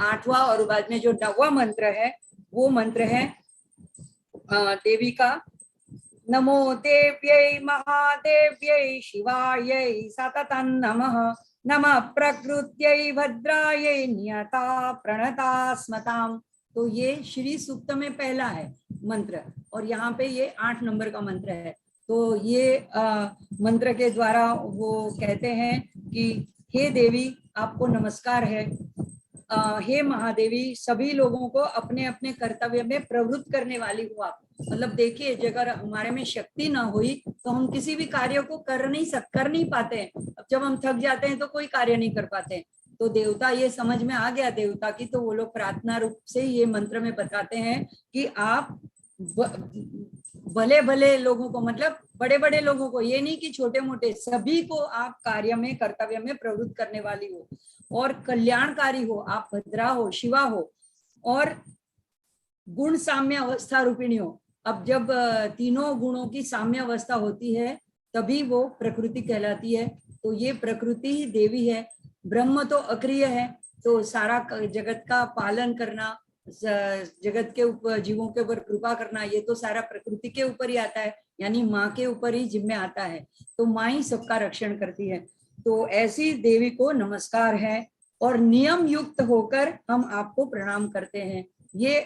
8वां और बाद में जो 9वां मंत्र है, वो मंत्र है देवी का, नमो देव्यै महादेव्यै शिवायै सततं नमः, नमः प्रकृत्यै भद्रायै नियता प्रणता स्मताम। तो ये श्री सूक्त में पहला है मंत्र, और यहाँ पे ये 8 नंबर का मंत्र है। तो ये मंत्र के द्वारा वो कहते हैं कि हे देवी, आपको नमस्कार है। हे महादेवी, सभी लोगों को अपने अपने कर्तव्य में प्रवृत्त करने वाली हो आप। मतलब देखिए, अगर हमारे में शक्ति ना हुई तो हम किसी भी कार्य को कर नहीं पाते हैं। अब जब हम थक जाते हैं तो कोई कार्य नहीं कर पाते हैं। तो देवता ये समझ में आ गया देवता की, तो वो लोग प्रार्थना रूप से ये मंत्र में बताते हैं कि आप भले भले लोगों को, मतलब बड़े बड़े लोगों को, ये नहीं कि छोटे मोटे, सभी को आप कार्य में, कर्तव्य में प्रवृत्त करने वाली हो और कल्याणकारी हो। आप भद्रा हो, शिवा हो और गुण साम्य अवस्था रूपिणी हो। अब जब तीनों गुणों की साम्य अवस्था होती है तभी वो प्रकृति कहलाती है। तो ये प्रकृति ही देवी है। ब्रह्म तो अक्रिय है, तो सारा जगत का पालन करना, जगत के ऊपर, जीवों के ऊपर कृपा करना, ये तो सारा प्रकृति के ऊपर ही आता है, यानी माँ के ऊपर ही जिम्मे आता है। तो माँ ही सबका रक्षण करती है। तो ऐसी देवी को नमस्कार है और नियम युक्त होकर हम आपको प्रणाम करते हैं। ये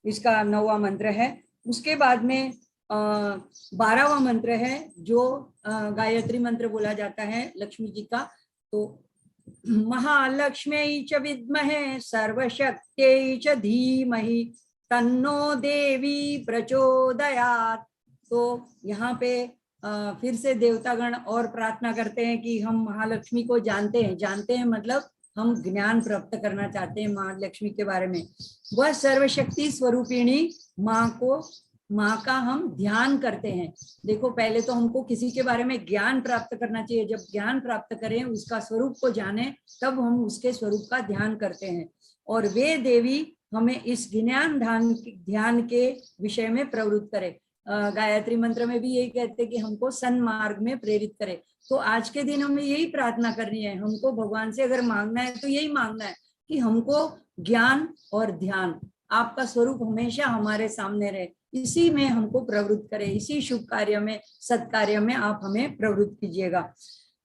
इसका 9वां मंत्र है। उसके बाद में 12वां मंत्र है जो गायत्री मंत्र बोला जाता है लक्ष्मी जी का। तो महालक्ष्म्यै च विद्महे सर्वशक्त्यै च धीमहि तन्नो देवी प्रचोदयात्। तो यहाँ पे फिर से देवतागण और प्रार्थना करते हैं कि हम महालक्ष्मी को जानते हैं मतलब हम ज्ञान प्राप्त करना चाहते हैं महालक्ष्मी के बारे में। वह सर्वशक्ति स्वरूपिणी माँ का हम ध्यान करते हैं। देखो, पहले तो हमको किसी के बारे में ज्ञान प्राप्त करना चाहिए। जब ज्ञान प्राप्त करें, उसका स्वरूप को जाने, तब हम उसके स्वरूप का ध्यान करते हैं। और वे देवी हमें इस ध्यान के विषय में प्रवृत्त करे। गायत्री मंत्र में भी यही कहते हैं कि हमको सन्मार्ग में प्रेरित करे। तो आज के दिन हमें यही प्रार्थना करनी है। हमको भगवान से अगर मांगना है तो यही मांगना है कि हमको ज्ञान और ध्यान, आपका स्वरूप हमेशा हमारे सामने रहे, इसी में हमको प्रवृत्त करे, इसी शुभ कार्य में, सत्कार्य में आप हमें प्रवृत्त कीजिएगा।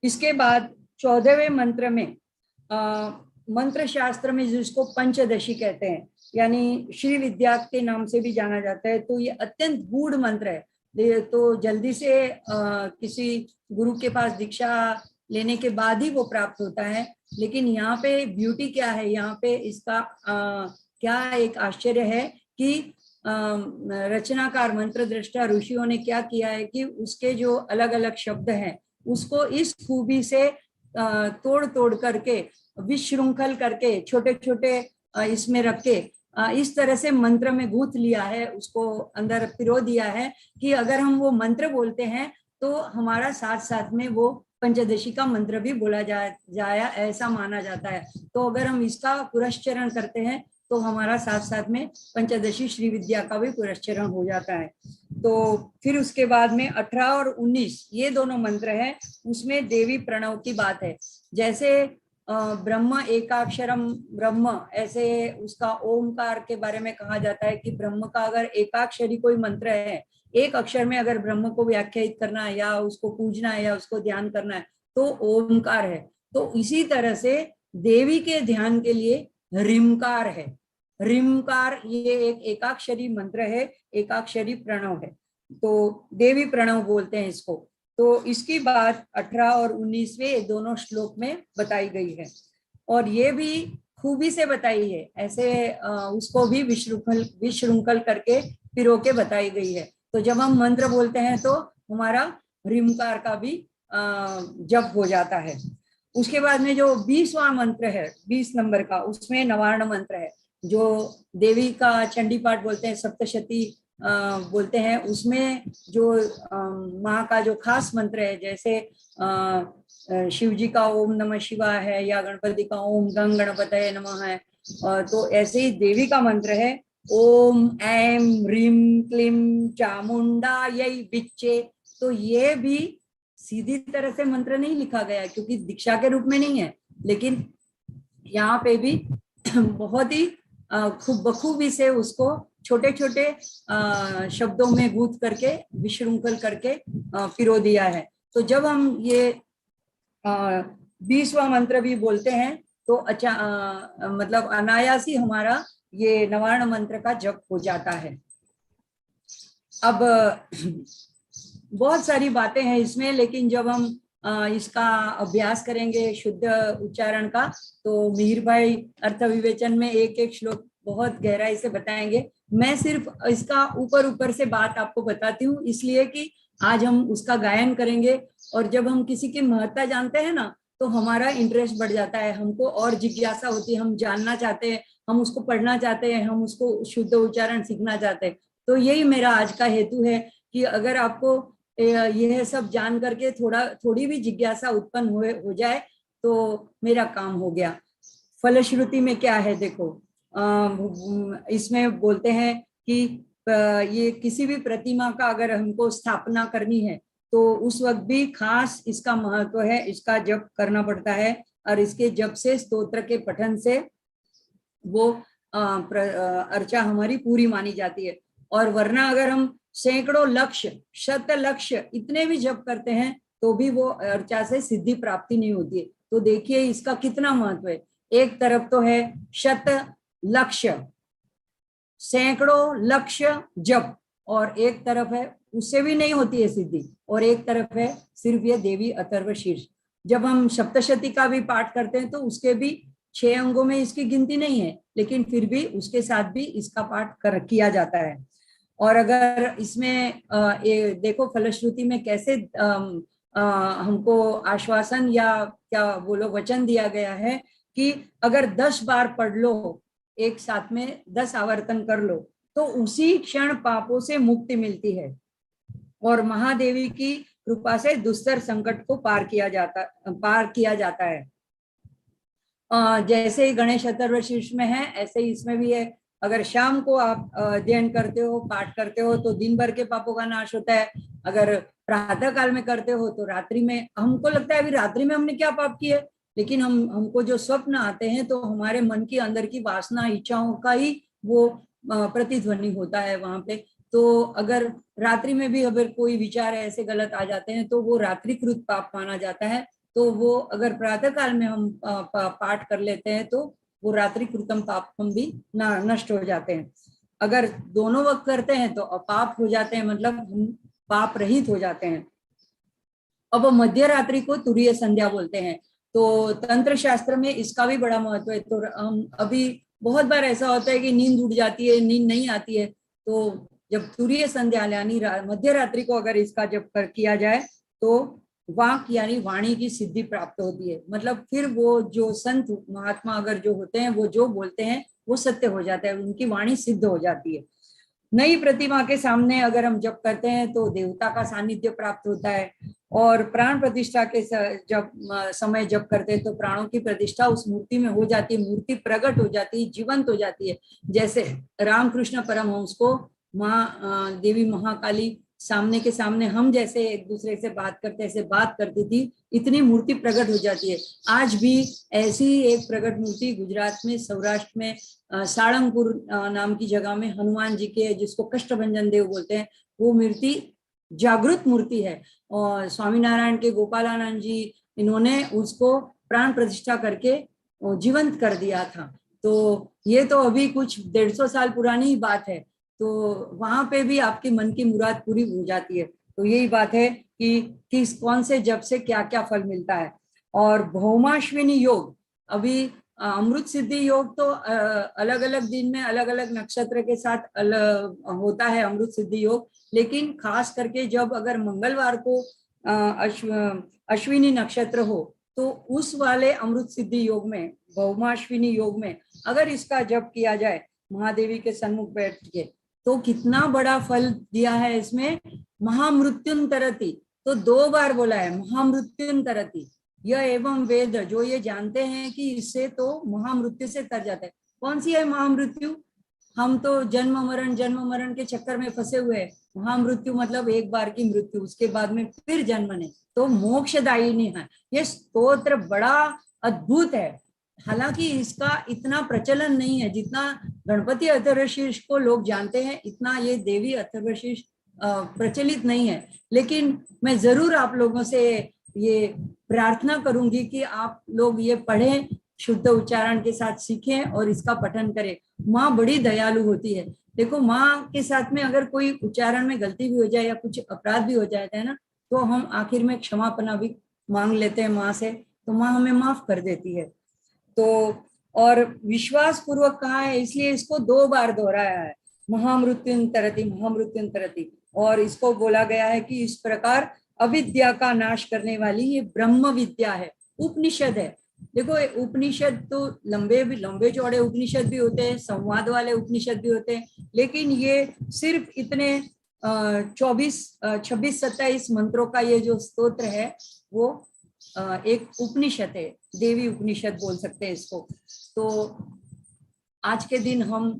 इसके बाद 14वें मंत्र में मंत्र शास्त्र में जिसको पंचदशी कहते हैं, यानी श्री विद्या के नाम से भी जाना जाता है, तो ये अत्यंत गूढ़ मंत्र है। तो जल्दी से किसी गुरु के पास दीक्षा लेने के बाद ही वो प्राप्त होता है। लेकिन यहाँ पे ब्यूटी क्या है, यहाँ पे इसका क्या एक आश्चर्य है कि रचनाकार मंत्र दृष्टा ऋषियों ने क्या किया है कि उसके जो अलग अलग शब्द हैं उसको इस खूबी से तोड़ तोड़ करके, विशृंखल करके, छोटे छोटे इसमें रख के इस तरह से मंत्र में गूंथ लिया है, उसको अंदर पिरो दिया है कि अगर हम वो मंत्र बोलते हैं तो हमारा साथ साथ में वो पंचदशी का मंत्र भी बोला जाया, ऐसा माना जाता है। तो अगर हम इसका पुरस्चरण करते हैं तो हमारा साथ साथ में पंचदशी श्री विद्या का भी पुरस्चरण हो जाता है। तो फिर उसके बाद में 18 और 19 ये दोनों मंत्र हैं, उसमें देवी प्रणव की बात है। जैसे ब्रह्म एकाक्षरम ब्रह्म, ऐसे उसका ओमकार के बारे में कहा जाता है कि ब्रह्म का अगर एकाक्षरी कोई मंत्र है, एक अक्षर में अगर ब्रह्म को व्याख्यायित करना है या उसको पूजना है या उसको ध्यान करना है तो ओमकार है। तो इसी तरह से देवी के ध्यान के लिए ऋमकार है। ऋमकार ये एक एकाक्षरी मंत्र है, एकाक्षरी प्रणव है, तो देवी प्रणव बोलते हैं इसको। तो इसकी बात 18 और 19वें दोनों श्लोक में बताई गई है, और ये भी खूबी से बताई है, ऐसे उसको भी विशृंखल करके पिरो के बताई गई है। तो जब हम मंत्र बोलते हैं तो हमारा ऋमकार का भी जप हो जाता है। उसके बाद में जो 20वां मंत्र है, 20 नंबर का, उसमें नवार्ण मंत्र है, जो देवी का चंडी पाठ बोलते हैं, सप्तशती बोलते हैं। उसमें जो माँ का जो खास मंत्र है, जैसे शिव जी का ओम नमः शिवाय है या गणपति का ओम गंग गणपतये नमः है, तो ऐसे ही देवी का मंत्र है ओम ऐम ह्रीम क्लीम चामुंडायै विच्चे। तो ये भी सीधी तरह से मंत्र नहीं लिखा गया क्योंकि दीक्षा के रूप में नहीं है, लेकिन यहाँ पे भी बहुत ही बखूबी से उसको छोटे छोटे शब्दों में गूंथ करके विशृंखल करके पिरो दिया है। तो जब हम ये 20वां मंत्र भी बोलते हैं तो अच्छा मतलब अनायास ही हमारा ये नवार्ण मंत्र का जप हो जाता है। अब बहुत सारी बातें हैं इसमें, लेकिन जब हम इसका अभ्यास करेंगे शुद्ध उच्चारण का तो मिहिर भाई अर्थ विवेचन में एक एक श्लोक बहुत गहराई से बताएंगे। मैं सिर्फ इसका ऊपर ऊपर से बात आपको बताती हूँ, इसलिए कि आज हम उसका गायन करेंगे, और जब हम किसी की महत्ता जानते हैं ना तो हमारा इंटरेस्ट बढ़ जाता है, हमको और जिज्ञासा होती है, हम जानना चाहते हैं, हम उसको पढ़ना चाहते हैं, हम उसको शुद्ध उच्चारण सीखना चाहते हैं। तो यही मेरा आज का हेतु है कि अगर आपको यह सब जान करके थोड़ी भी जिज्ञासा उत्पन्न हो जाए तो मेरा काम हो गया। फलश्रुति में क्या है देखो, इसमें बोलते हैं कि ये किसी भी प्रतिमा का अगर हमको स्थापना करनी है तो उस वक्त भी खास इसका महत्व है, इसका जप करना पड़ता है, और इसके जप से स्तोत्र के पठन से वो अर्चा हमारी पूरी मानी जाती है। और वरना अगर हम सैकड़ों लक्ष्य, शत लक्ष्य इतने भी जप करते हैं तो भी वो अर्चा से सिद्धि प्राप्ति नहीं होती है। तो देखिए इसका कितना महत्व है। एक तरफ तो है शत लक्ष्य, सैकड़ों लक्ष्य जप, और एक तरफ है उससे भी नहीं होती है सिद्धि, और एक तरफ है सिर्फ ये देवी अथर्व शीर्ष। जब हम सप्तशती का भी पाठ करते हैं तो उसके भी 6 अंगों में इसकी गिनती नहीं है, लेकिन फिर भी उसके साथ भी इसका पाठ किया जाता है। और अगर इसमें देखो फलश्रुति में कैसे हमको आश्वासन या क्या बोलो वचन दिया गया है कि अगर 10 बार पढ़ लो, एक साथ में 10 आवर्तन कर लो तो उसी क्षण पापों से मुक्ति मिलती है, और महादेवी की कृपा से दुस्तर संकट को पार किया जाता है। जैसे ही गणेश अथर्व शीर्ष में है ऐसे ही इसमें भी है। अगर शाम को आप अध्ययन करते हो, पाठ करते हो तो दिन भर के पापों का नाश होता है। अगर प्रातः काल में करते हो तो रात्रि में, हमको लगता है अभी रात्रि में हमने क्या पाप किए, लेकिन हमको जो स्वप्न आते हैं तो हमारे मन की अंदर की वासना इच्छाओं का ही वो प्रतिध्वनि होता है वहां पे। तो अगर रात्रि में भी अगर कोई विचार ऐसे गलत आ जाते हैं तो वो रात्रिकृत पाप माना जाता है। तो वो अगर प्रातः काल में हम पाठ कर लेते हैं तो वो रात्रिकृतम पाप हम भी नष्ट हो जाते हैं। अगर दोनों वक्त करते हैं तो अपाप हो जाते हैं, मतलब हम पाप रहित हो जाते हैं। अब मध्य रात्रि को तुरीय संध्या बोलते हैं। तो तंत्र शास्त्र में इसका भी बड़ा महत्व है। तो हम अभी बहुत बार ऐसा होता है कि नींद उड़ जाती है, नींद नहीं आती है, तो जब तुरीय संध्या यानी मध्य रात्रि को अगर इसका जब किया जाए तो वाक यानी वाणी की सिद्धि प्राप्त होती है। मतलब फिर वो जो संत महात्मा अगर जो होते हैं वो जो बोलते हैं वो सत्य हो जाता है, उनकी वाणी सिद्ध हो जाती है। नई प्रतिमा के सामने अगर हम जप करते हैं तो देवता का सानिध्य प्राप्त होता है। और प्राण प्रतिष्ठा के जब समय जप करते हैं तो प्राणों की प्रतिष्ठा उस मूर्ति में हो जाती है, मूर्ति प्रकट हो जाती है, जीवंत हो जाती है। जैसे रामकृष्ण परमहंस को माँ देवी महाकाली सामने के सामने हम जैसे एक दूसरे से बात करते ऐसे बात करती थी, इतनी मूर्ति प्रकट हो जाती है। आज भी ऐसी एक प्रकट मूर्ति गुजरात में, सौराष्ट्र में साड़ंगपुर नाम की जगह में हनुमान जी के, जिसको कष्टभंजन देव बोलते हैं, वो मूर्ति जागृत मूर्ति है। और स्वामीनारायण के गोपालानंद जी इन्होंने उसको प्राण प्रतिष्ठा करके जीवंत कर दिया था। तो ये तो अभी कुछ 150 साल पुरानी ही बात है। तो वहां पे भी आपकी मन की मुराद पूरी हो जाती है। तो यही बात है कि किस कौन से जप से क्या क्या फल मिलता है। और भौमाश्विनी योग, अभी अमृत सिद्धि योग तो अलग अलग दिन में अलग अलग नक्षत्र के साथ होता है अमृत सिद्धि योग। लेकिन खास करके जब अगर मंगलवार को अश्विनी नक्षत्र हो तो उस वाले अमृत सिद्धि योग में, भौमाश्विनी योग में अगर इसका जप किया जाए महादेवी के सन्मुख बैठ के, तो कितना बड़ा फल दिया है इसमें। महामृत्युंतरति, तो 2 बार बोला है महामृत्युंतरति। यह एवं वेद, जो ये जानते हैं कि इससे तो महामृत्यु से तर जाता है। कौन सी है महामृत्यु? हम तो जन्म मरण के चक्कर में फंसे हुए हैं। महामृत्यु मतलब एक बार की मृत्यु, उसके बाद में फिर जन्म नहीं, तो मोक्षदायिनी है। ये स्तोत्र बड़ा अद्भुत है। हालांकि इसका इतना प्रचलन नहीं है जितना गणपति अथर्वशीर्ष को लोग जानते हैं, इतना ये देवी अथर्वशीर्ष प्रचलित नहीं है। लेकिन मैं जरूर आप लोगों से ये प्रार्थना करूंगी कि आप लोग ये पढ़ें, शुद्ध उच्चारण के साथ सीखें और इसका पठन करें। माँ बड़ी दयालु होती है। देखो, माँ के साथ में अगर कोई उच्चारण में गलती भी हो जाए या कुछ अपराध भी हो जाता है ना, तो हम आखिर में क्षमापना भी मांग लेते हैं माँ से, तो माँ हमें माफ कर देती है। तो और विश्वास पूर्वक कहा है, इसलिए इसको 2 बार दोहराया है, महामृत्युंतरति महामृत्युंतरति। और इसको बोला गया है कि इस प्रकार अविद्या का नाश करने वाली ये ब्रह्म विद्या है, उपनिषद है। देखो, उपनिषद तो लंबे चौड़े उपनिषद भी होते हैं, संवाद वाले उपनिषद भी होते हैं, लेकिन ये सिर्फ इतने 26-27 मंत्रों का ये जो स्तोत्र है वो एक उपनिषद है, देवी उपनिषद बोल सकते हैं इसको। तो आज के दिन हम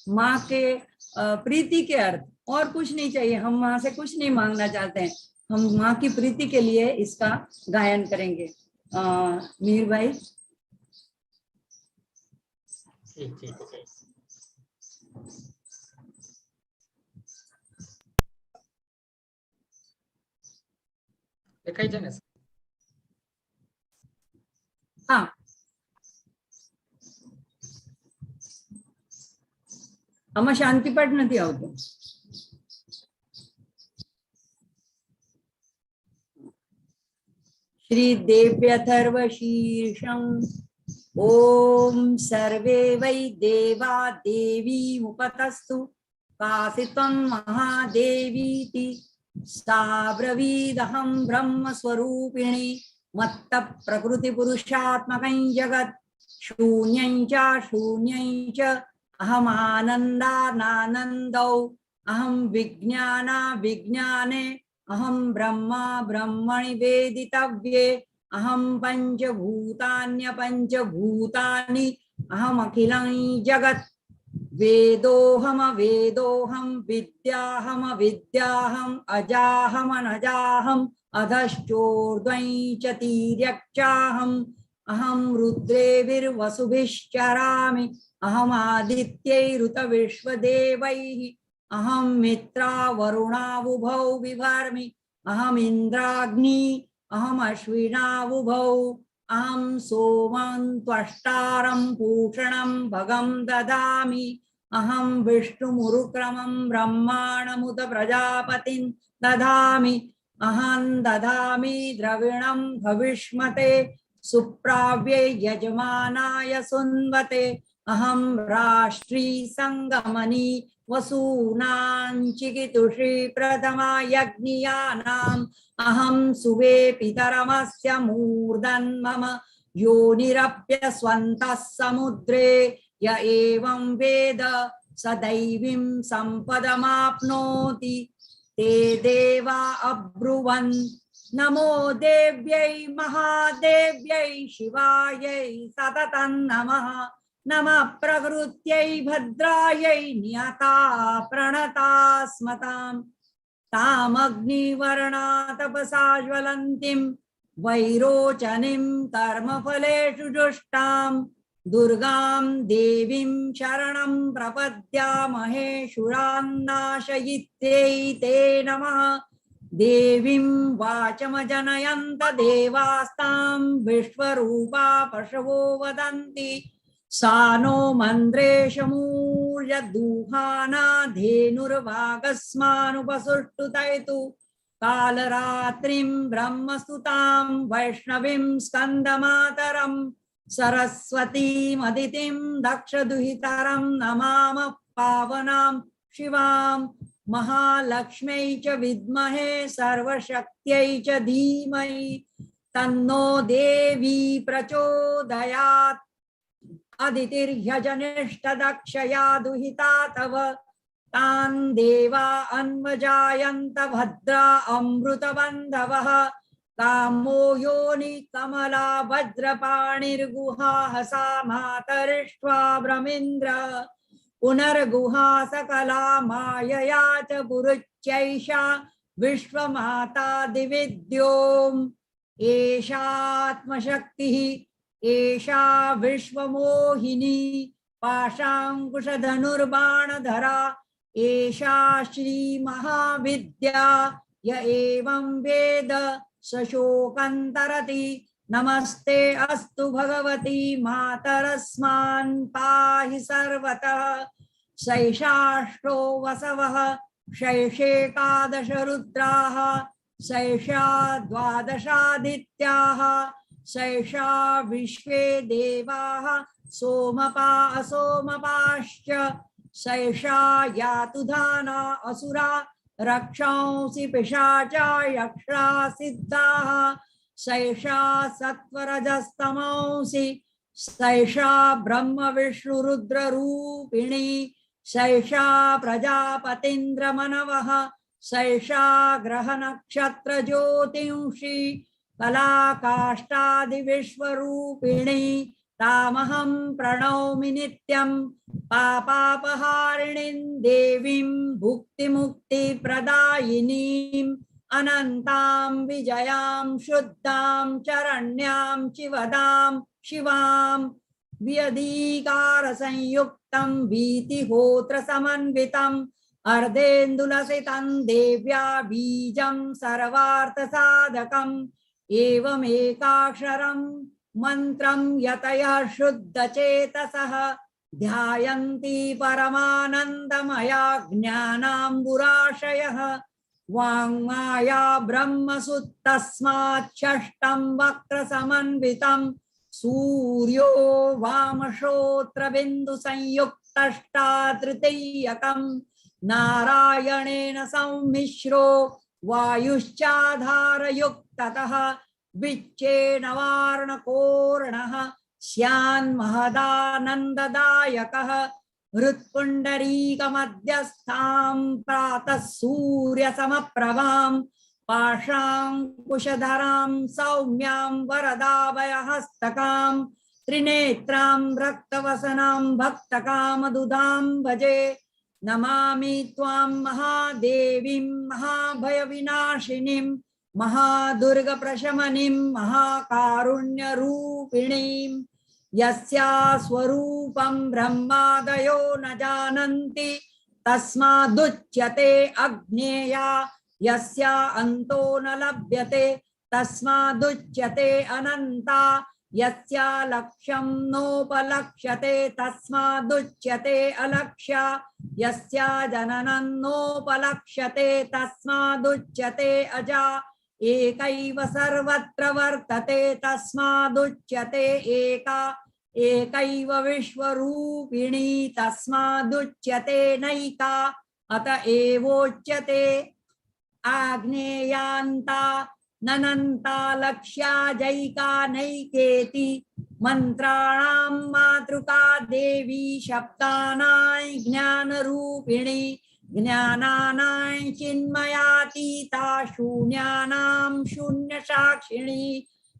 माँ के प्रीति के अर्थ, और कुछ नहीं चाहिए, हम माँ से कुछ नहीं मांगना चाहते हैं, हम माँ की प्रीति के लिए इसका गायन करेंगे। मीर भाई। ठीक। देखाई जाए ना? हाँ, આમાં શાંતિપાઠ નથી આવતો। श्री देव्यथर्वशीर्षं ओम सर्वे वै देवा देवी मुपतस्तु कासितं महादेवीति सा ब्रवीदहं ब्रह्मस्वरूपिणी मत्त प्रकृति पुरुषात्मकं जगत् शून्यं च अहमानन्दानानन्दौ अहं विज्ञाना विज्ञाने अहं ब्रह्मा ब्रह्मणि वेदितव्ये अहं पंचभूतान्यपंचभूतानि अहमखिलं जगत् वेदोहम विद्याहम अजाहम अनजाहम अधश्चोर्ध्वं च तिर्यक् चाहं अहम रुद्रेभिर्वसुभिश्चरामि अहम आदित्यैरुतविश्वदेवैः अहम मित्रा वरुणावुभौ बिभर्मि अहम इंद्राग्नि अहम अश्विनावुभौ अहम सोमं त्वष्टारं पूषणं भगं ददामि अहम विष्णुमुरुक्रमं ब्रह्माणमुत प्रजापतिं ददामि अहं ददामि द्रविणं भविष्मते सुप्राव्ये यजमानाय सुन्वते अहम राष्ट्री संगमनी वसूनां चिकितुषी प्रथमा यज्ञियानाम् अहम सुवे पितरमस्य मूर्धन् मम योनिरप्यस्वन्तः समुद्रे य एवं वेद स दैवीं सम्पदमाप्नोति ते देवा अब्रुवन् नमो देव्यै महादेव्यै शिवायै सततं नमः नमः प्रकृत्यै भद्रायै नियता प्रणता स्मताम् तामग्निवर्णा तपसा ज्वलन्तीं वैरोचनीं कर्मफलेषु जुष्टां दुर्गां देवीं शरणं प्रपद्यामहे शूरान्नाशयित्यै ते नमः देवीं वाचमजनयन्त देवास्तां विश्वरूपा पशवो वदन्ति सा नो मन्द्रेशमूर्यदुहाना धेनुर्वागस्मानुपसुष्टुतैतु कालरात्रिं ब्रह्मस्तुतां वैष्णवीं स्कन्दमातरं सरस्वतीमदितिं दक्षदुहितरं नमामः पावनां शिवां महालक्ष्म्यै च विद्महे सर्वशक्त्यै च धीमहि तन्नो देवी प्रचोदयात् अदितिर्ह्यजनिष्ठदक्षया दुहिता तव तान् देवा अन्वजायन्त भद्रा अमृतबन्धवः कामो योनि कमला वज्रपाणिर्गुहा हसा मातरिष्ट्वा ब्रह्मेन्द्र पुनर्गुहा सकला मायया च पुरुच्यैषा विश्वमाता दिविद्योम् एषात्मशक्तिः एषा विश्वमोहिनी पाशाङ्कुशधनुर्बाणधरा एषा श्रीमहाविद्या य एवं वेद सशोकन्तरति नमस्ते अस्तु भगवती मातरस्मान् पाहि सर्वतः सैषाष्टो वसवः शैषेकादश रुद्राः सैषा द्वादशादित्याः सैषा विश्वे देवाः सोमपा असोमपाश्च सैषा यातुधाना असुरा रक्षांसि पिशाचा यक्षा सिद्धाः सैषा सत्वरजस्तमंसि सैषा ब्रह्म विष्णु रुद्र रूपिणी सैषा प्रजापतीन्द्रमनवः सैषा ग्रह नक्षत्र ज्योतिंषि कलाकाष्ठादिविश्वरूपिणी तामहं प्रणौमि नित्यं पापापहारिणीं देवीं भुक्तिमुक्तिप्रदायिनीम् अनन्तां विजयां शुद्धां चरण्यां चिवदां शिवां व्यधिकारसंयुक्तं भीतिहोत्रसमन्वितम् अर्धेन्दुलसितं देव्या बीजं सर्वार्थसाधकम् एवमेकाक्षरं मन्त्रं यतयः शुद्धचेतसः ध्यायन्ति परमानन्दमया ज्ञानाम्बुराशयः वाङ्माया ब्रह्मसुत्तस्मात् षष्ठं वक्रसमन्वितं सूर्यो वामश्रोत्रबिन्दुसंयुक्तष्टा तृतीयकम् नारायणेन सम्मिश्रो वायुश्चाधारयुक्ततः विच्चेन वार्णकोर्णः स्यान्महदानन्ददायकः हृत्पुण्डरीकमध्यस्थां प्रातः सूर्यसमप्रभां पाशाङ्कुशधरां सौम्यां वरदाभयहस्तकां त्रिनेत्रां रक्तवसनां भक्तकामदुदां भजे नमामि त्वां महादेवीं महाभयविनाशिनीं महादुर्ग प्रशमनीं महाकारुण्य रूपिणीं यस्या स्वरूपं ब्रह्मादयो न जानन्ति तस्मादुच्यते अज्ञेया यस्या अन्तो न लभ्यते तस्मादुच्यते अनन्ता यस्या लक्ष्यं नोपलक्ष्यते तस्मादुच्यते अलक्ष्या यस्या जननं नोपलक्ष्यते तस्मादुच्यते अजा एकैव सर्वत्र वर्तते तस्मादुच्यते एका एकैव विश्वरूपिणी तस्मादुच्यते नैका अत एवोच्यते आग्नेयान्ता ननन्ता लक्ष्या जैका नैकेति मंत्राणां मातृका देवी शब्दानां ज्ञानरूपिणी ज्ञानानां चिन्मयातीता शून्यानां शून्यसाक्षिणी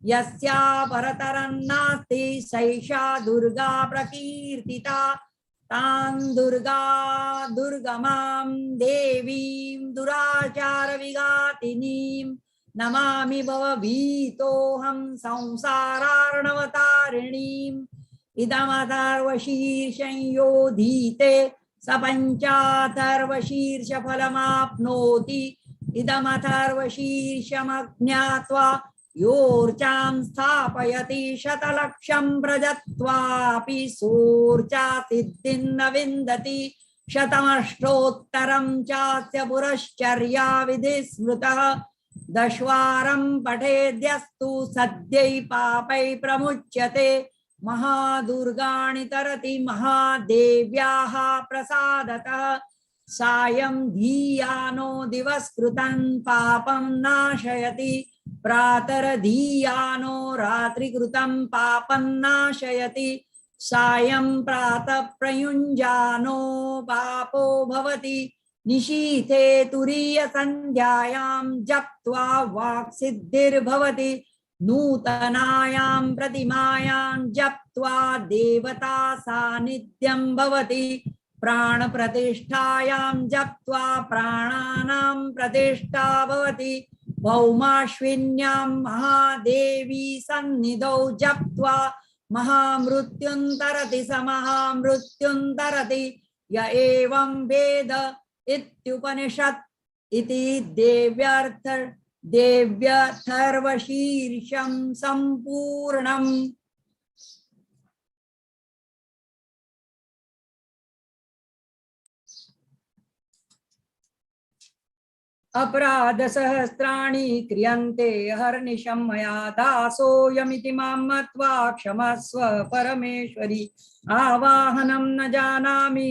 यस्या परतरं नास्ति सैषा दुर्गा प्रकीर्तिता तां दुर्गमां देवीं दुराचार विघातिनीं नमामि भवभीतोऽहं संसारार्णवतारिणीम् इदमथर्वशीर्षं योधीते स पञ्चाथर्वशीर्षफलमाप्नोति इदमथर्वशीर्षमज्ञात्वा योर्चां स्थापयति शतलक्षं प्रजत्वापि सोर्चा सिद्धिं न विन्दति शतमष्टोत्तरं चास्य पुरश्चर्या विधि स्मृतः दशवारं पठेद्यस्तु सद्यै पापै प्रमुच्यते महादुर्गाणि तरति महादेव्याः प्रसादतः सायं धीयानो दिवस्कृतं पापं नाशयति प्रातर्धीयानो रात्रिकृतं पापं नाशयति सायं प्रातः प्रयुञ्जानो पापो भवति निशीथे तुरीय संध्यायां जप्त्वा वाक्सिद्धिर्भवति नूतनायां प्रतिमायां जप्त्वा देवता सान्निध्यं भवति प्राण प्रतिष्ठायां जप्त्वा प्राणानां प्रतिष्ठा भवति भौमाश्विन्यां महादेवी सन्निधौ जप्त्वा महामृत्युन्तरति स महामृत्युन्तरति य एवं वेद इत्युपनिषत् इति देव्यथर्वशीर्षं सम्पूर्णम्। अपराध सहस्राणि क्रियन्ते हर्निशं मया दासोऽयमिति मां मत्वा क्षमस्व परमेश्वरी आवाहनं न जानामि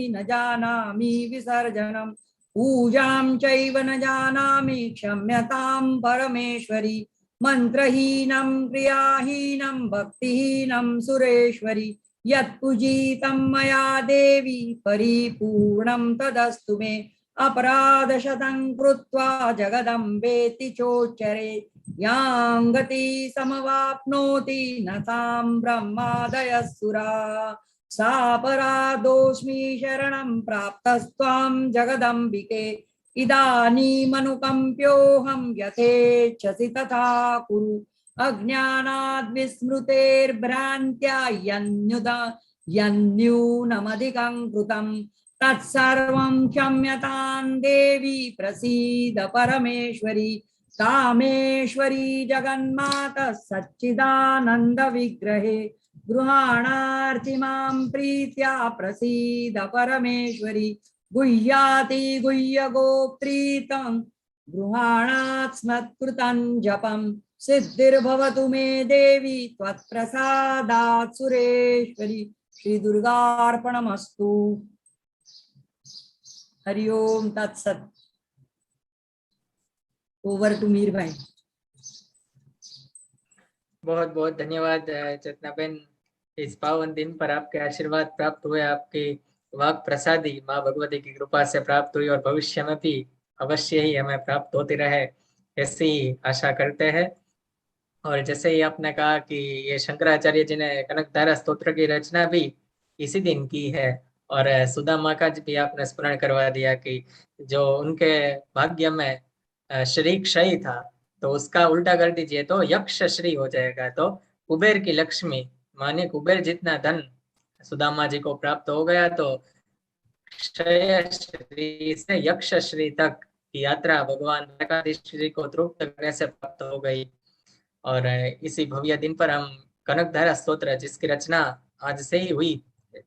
विसर्जनं पूजां चैव न जानामि क्षम्यतां परमेश्वरी मंत्रहीनं क्रियाहीनं भक्तिहीनं सुरेश्वरी यत्पूजितं मया देवी परिपूर्णं तदस्तु मे अपराधशतं कृत्वा जगदम्बेति चोच्चरे यां गति समवाप्नोति न तां ब्रह्मादयः सापराधोऽस्मि शरणं प्राप्तस्त्वां जगदम्बिके इदानीमनुकम्प्योऽहं यथेच्छसि तथा कुरु अज्ञानाद् विस्मृतेर्भ्रान्त्या यन्न्यूनमधिकं कृतं तत्सर्वं क्षम्यतां देवी प्रसीद परमेश्वरी कामेश्वरी जगन्माता सच्चिदानंद विग्रहे गृहाणार्ति मां प्रीत्या प्रसीद परमेश्वरी गुह्याति गुह्य गोप्त्रीतं गृहाणात् स्मत्कृतं जपं सिद्धिर्भवतु मे देवी त्वत्प्रसादात् सुरेश्वरी। श्री दुर्गार्पणमस्तु। हरि ओम तत्सत। ओवर टू मीर भाई। बहुत बहुत धन्यवाद चेतनाबेन। इस पावन दिन पर आपके आशीर्वाद प्राप्त हुए, आपकी वाक प्रसादी माँ भगवती की कृपा से प्राप्त हुई और भविष्य में भी अवश्य ही हमें प्राप्त होती रहे, ऐसी आशा करते हैं। और जैसे ही आपने कहा कि ये शंकराचार्य जी ने कनकधारा स्तोत्र की रचना भी इसी दिन की है, और सुदामा का भी आपने स्मरण करवा दिया कि जो उनके भाग्य में शरीर क्षय था तो उसका उल्टा कर दीजिए तो यक्ष श्री हो जाएगा। तो कुबेर की लक्ष्मी माने कुबेर जितना धन सुदामा जी को प्राप्त हो गया, तो क्षय श्री से यक्ष श्री तक की यात्रा भगवान द्वारकाधीश जी को तृप्त करने से प्राप्त हो गई। और इसी भव्य दिन पर हम कनकधारा स्तोत्र, जिसकी रचना आज से ही हुई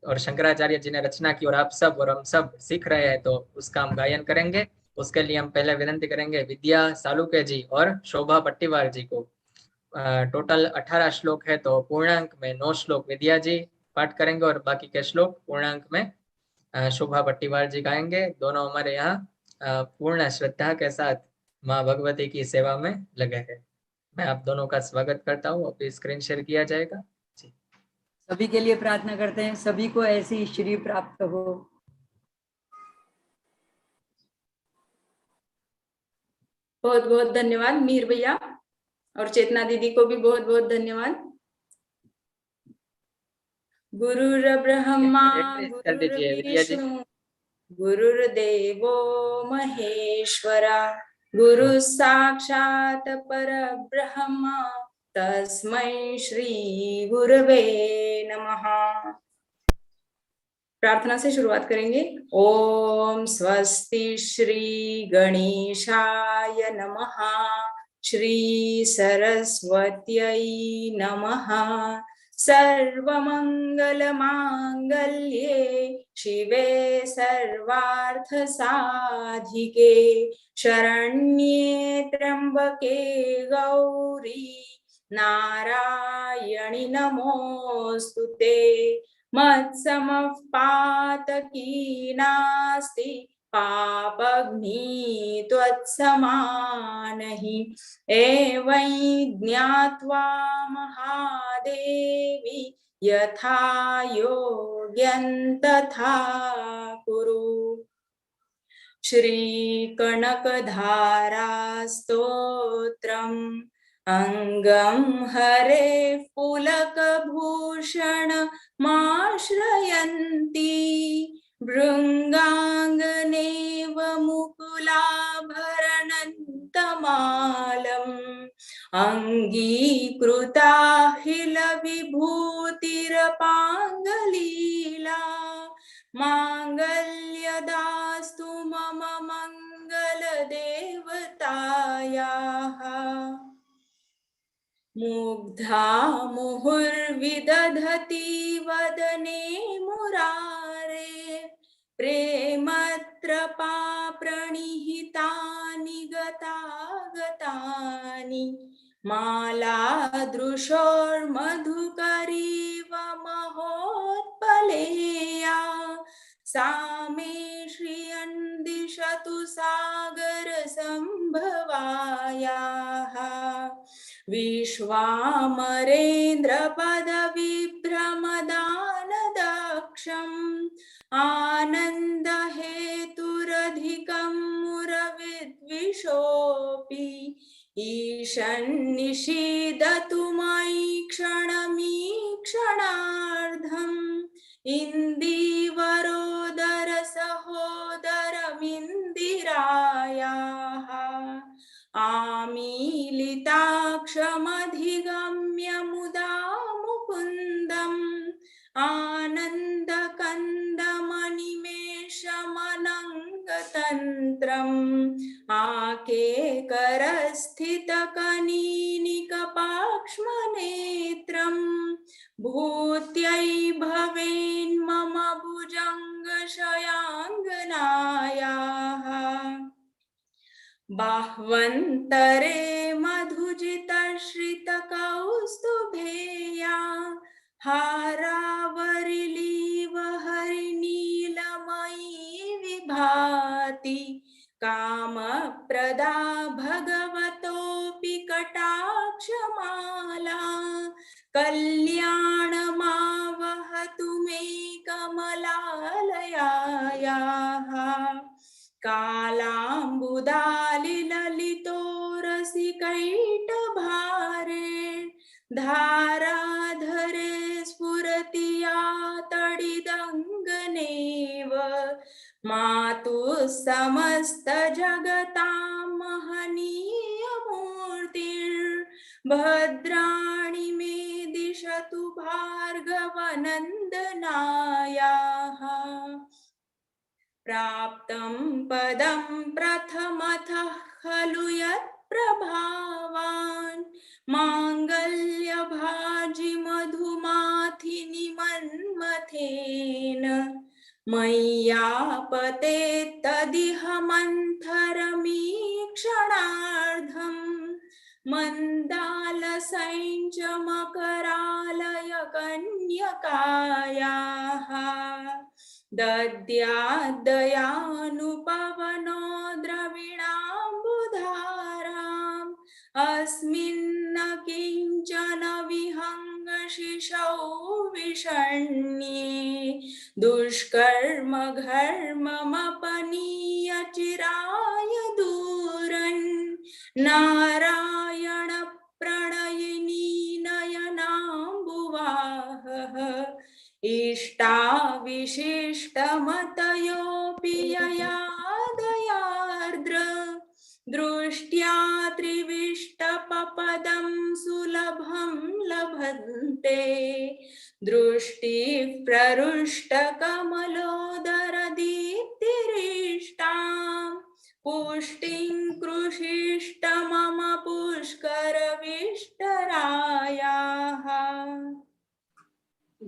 और शंकराचार्य जी ने रचना की और आप सब और हम सब सीख रहे हैं, तो उसका हम गायन करेंगे। उसके लिए हम पहले विनंती करेंगे विद्या सालुके जी और शोभा पट्टीवार जी को। टोटल 18 श्लोक है, तो पूर्णांक में 9 श्लोक विद्या जी पाठ करेंगे और बाकी के श्लोक पूर्णांक में शोभा पट्टीवार जी गाएंगे। दोनों हमारे यहाँ पूर्ण श्रद्धा के साथ माँ भगवती की सेवा में लगे हैं। मैं आप दोनों का स्वागत करता हूँ। अभी स्क्रीन शेयर किया जाएगा जी। सभी के लिए प्रार्थना करते हैं, सभी को ऐसी श्री प्राप्त हो। बहुत बहुत धन्यवाद मीर भैया, और चेतना दीदी को भी बहुत बहुत धन्यवाद। गुरुर्ब्रह्मा कर दीजिए विद्या जी। गुरुर्विष्णु गुरुर्देवो महेश्वरा, गुरु साक्षात परब्रह्म तस्मै श्री गुरवे नमः। प्रार्थना से शुरुआत करेंगे। ओम स्वस्ति श्री गणेशाय नमः, श्री सरस्वत्यै नमः। सर्वमंगल मांगल्ये शिवे सर्वार्थ साधिके, शरण्ये त्र्यंबके गौरी नारायणि नमोस्तुते। मत्समः पातकी नास्ति, पापग्नि त्वत्समानहि। एवं ज्ञात्वा महादेवी, यथा योग्यं तथा कुरु। श्री कनकधारा स्तोत्रम् अंगं हरे पुलकभूषण माश्रयन्ति, भृङ्गाङ्गनेव मुकुलाभरणन्तमालम्। अङ्गीकृताखिलविभूतिरपाङ्गलीला, माङ्गल्यदास्तु मम मङ्गलदेवतायाः। मुग्धा मुहुर्विदधति वदने मुरारे, प्रेमत्रपा प्रणिहितानि गतागतानि। मालादृशोर्मधुकरीव महोत्पलेया, सा मे श्रियं दिशतु सागर संभवायाः। विश्वामरेन्द्र पदविभ्रमदानदक्षम्, आनंद हेतुरधिकं मुरविद्विषोऽपि। ईशन्निषीदतु मयि क्षणमीक्षणार्धम्, इन्दीवरोदर सहोदरमिन्दिरायाः। आमीलिताक्षमधिगम्य मुदा मुकुन्दम्, आनन्दकन्दमनिमेषमनङ्गतन्त्रम्। आकेकरस्थितकनीनिकपाक्ष्मनेत्रम्, भूत्यै भवेन्मम भुजङ्गशयाङ्गनायाः। बाह्वन्तरे मधुजितश्रितकौस्तुभेया, हारावरिलीव हरिनीलमयी विभाति। कामप्रदा भगवतोऽपि कटाक्षमाला, कल्याणमावहतु मे कमलालयायाः। कालाम्बुदालिललितो रसिकैटभारे, धाराधरे स्फुरति या तडिदङ्गनेव। मातुः समस्तजगतां महनीयमूर्तिः, भद्राणि मे दिशतु भार्गवनन्दनायाः प्राप्तं पदं प्रथमतः खलु यत्प्रभावान् माङ्गल्यभाजि मधुमाथिनि मन्मथेन मय्यापते तदिह मन्थरमीक्षणार्धम् मन्दालसञ्च मकरालय कन्यकायाः दद्याद्दयानुपवनो द्रविणाम्बुधाराम् अस्मिन्न किञ्चन विहङ्गशिशौ विषण्ये दुष्कर्म घर्ममपनीय चिराय दूरन् नारायण प्रणयिनी नयनाम्बुवाहः इष्टाविशिष्टमतयोऽपि यया दयार्द्र दृष्ट्या त्रिविष्टपपदं सुलभं लभन्ते दृष्टिः प्ररुष्टकमलोदरदीप्तिरिष्टाम् पुष्टिं कृषिष्ट मम पुष्करविष्टरायाः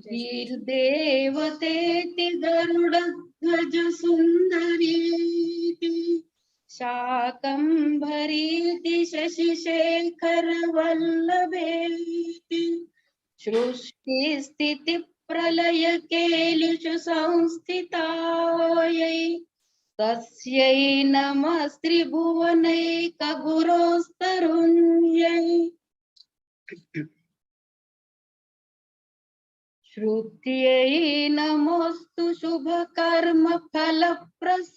वीरदेवतेति गरुडध्वज सुन्दरीति शाकम्भरीति शशिशेखर वल्लभेति सृष्टि प्रलय केलिषु संस्थितायै तस्यै नमस्त्रिभुवनैकगुरोस्तरुण्यै श्रुत्यै नमोऽस्तु शुभकर्म फलप्रसूत्यै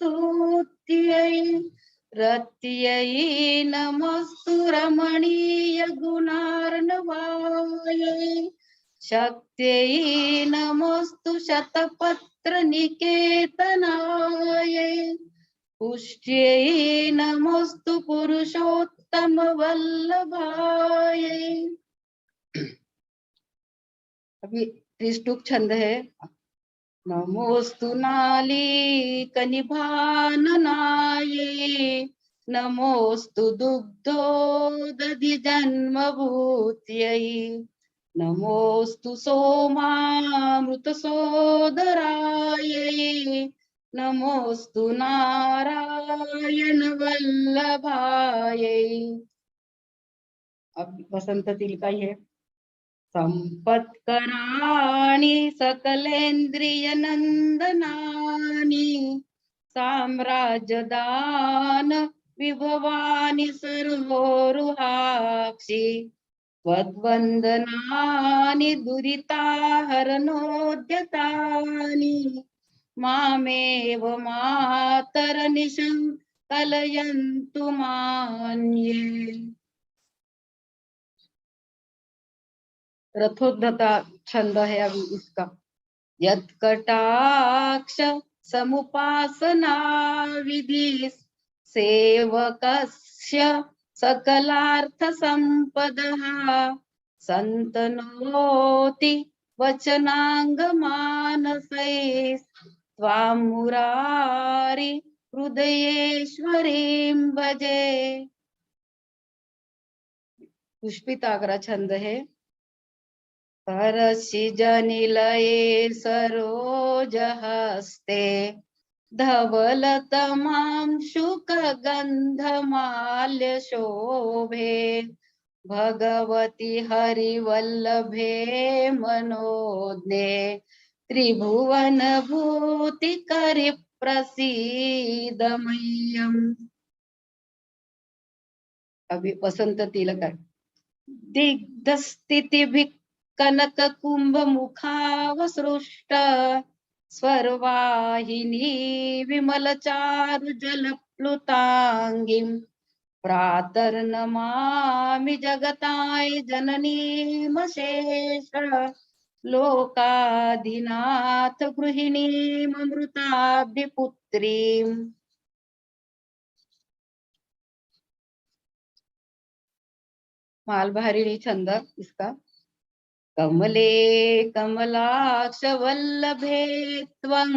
रत्यै नमोऽस्तु रमणीय गुणार्णवायै शक्त्यै नमोऽस्तु शतपत्र निकेतनायै पुष्ट्यै नमोऽस्तु पुरुषोत्तम वल्लभायै। अभी त्रिष्टुप छंद है। नमोस्तु नालीकनिभाननाये नमोस्तु दुग्धोदधि जन्मभूत्यै नमोस्तु सोमामृतसोदरायै नमोस्तु नारायण वल्लभायै। अब वसंत तिलका है। संपत्कराणि सकलेन्द्रिय नंदनानि साम्राज्यदान विभवानि सर्वोरुहाक्षि त्वद्वन्दनानि दुरिताहरणोद्यतानि मामेव मातरनिशं कलयन्तु मान्ये। रथोद्धता छंद है अभी इसका। यत्कटाक्ष समुपासना विधि सेवकस्य सकलार्थ संपदः संतनोति वचनांग मानसै त्वां मुरारी हृदयेश्वरीं भजे। पुष्पिताग्र छंद है। परशिजनिलये सरोजहस्ते धवलतमां शुकगन्धमाल्य शोभे भगवति हरिवल्लभे मनोज्ञे त्रिभुवन भूतिकरि प्रसीद मह्यम्। अभी वसंत तिलक है। दिग्धस्थितिभिः कनक कुंभ मुखावसृष्ट स्वरवाहिनी विमल चारु जल प्लुतांगीं प्रातर्नमामि जगताय जननीमशेष लोकाधिनाथ गृहिणीममृताब्धिपुत्रीम्। मालभारिणी छंद इसका। कमले कमलाक्ष वल्लभे त्वं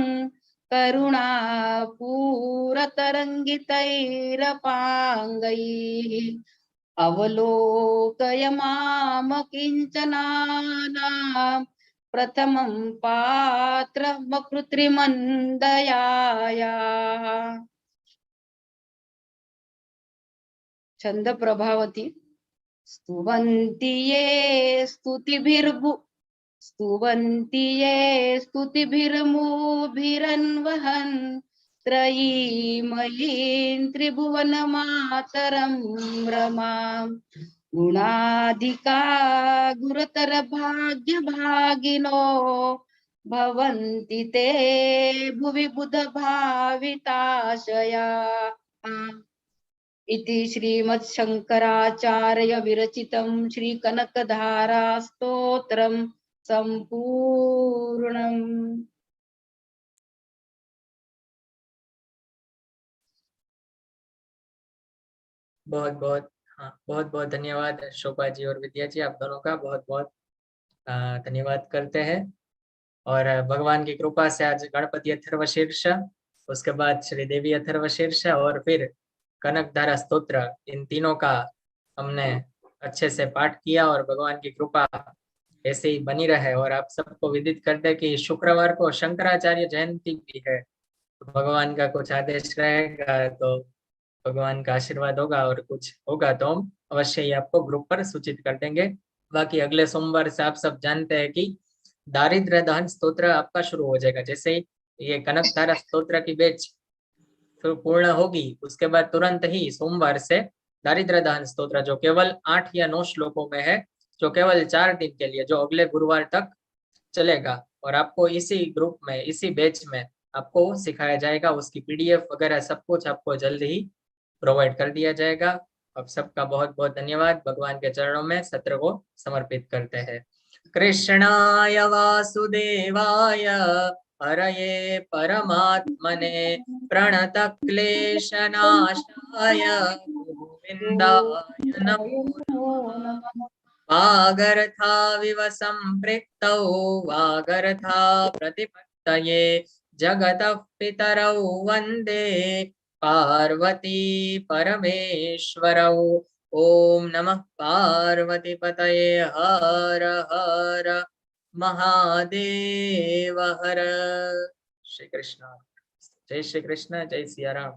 करुणापूरतरङ्गितैरपाङ्गैः अवलोकय माम किञ्चनानां प्रथमं पात्रं कृत्रिमन्दयायाः। छंद प्रभावती। स्तुवन्ति ये स्तुतिभिर्मुभिरन्वहन् त्रयीमयीं त्रिभुवनमातरं रमां गुणाधिका गुरुतर भाग्यभागिनो भवन्ति ते भुवि बुध भाविताशया। इति श्रीमच्छंकराचार्य विरचितं श्री कनकधारा स्तोत्रम संपूर्णम्। बहुत बहुत बहुत बहुत धन्यवाद शोभा जी और विद्या जी, आप दोनों का बहुत बहुत धन्यवाद करते हैं। और भगवान की कृपा से आज गणपति अथर्वशीर्ष, उसके बाद श्री देवी अथर्वशीर्ष और फिर कनकधारा स्तोत्र, इन तीनों का हमने अच्छे से पाठ किया और भगवान की कृपा ऐसे ही बनी रहे। और आप सबको विदित कर दे कि शुक्रवार को शंकराचार्य जयंती भी है, तो भगवान का कुछ आदेश रहेगा तो भगवान का आशीर्वाद होगा और कुछ होगा तो हम अवश्य ही आपको ग्रुप पर सूचित कर देंगे। बाकी अगले सोमवार से आप सब जानते हैं कि दारिद्र्य दहन स्तोत्र आपका शुरू हो जाएगा। जैसे ही ये कनकधारा स्तोत्र की बैच तो पूर्ण होगी, उसके बाद तुरंत ही सोमवार से दारिद्र्य दहन स्तोत्र जो केवल 8 या 9 श्लोकों में है, जो केवल 4 दिन के लिए, जो अगले गुरुवार तक चलेगा और आपको इसी ग्रुप में, इसी बैच में आपको सिखाया जाएगा। उसकी पीडीएफ वगैरह सब कुछ आपको जल्द ही प्रोवाइड कर दिया जाएगा। अब सबका बहुत बहुत धन्यवाद। भगवान के चरणों में सत्र को समर्पित करते हैं। कृष्णाय वासुदेवाय हरये परमात्मने प्रणत क्लेशनाशाय गोविन्दाय नमो नमः। वागर्धाविव सम्पृक्तौ वागर्धा प्रतिपत्तये जगतः पितरौ वन्दे पार्वती परमेश्वरौ। ओम नमः पार्वतीपतये हर हर महादेव हर। श्री कृष्ण, जय श्री कृष्ण, जय सिया राम।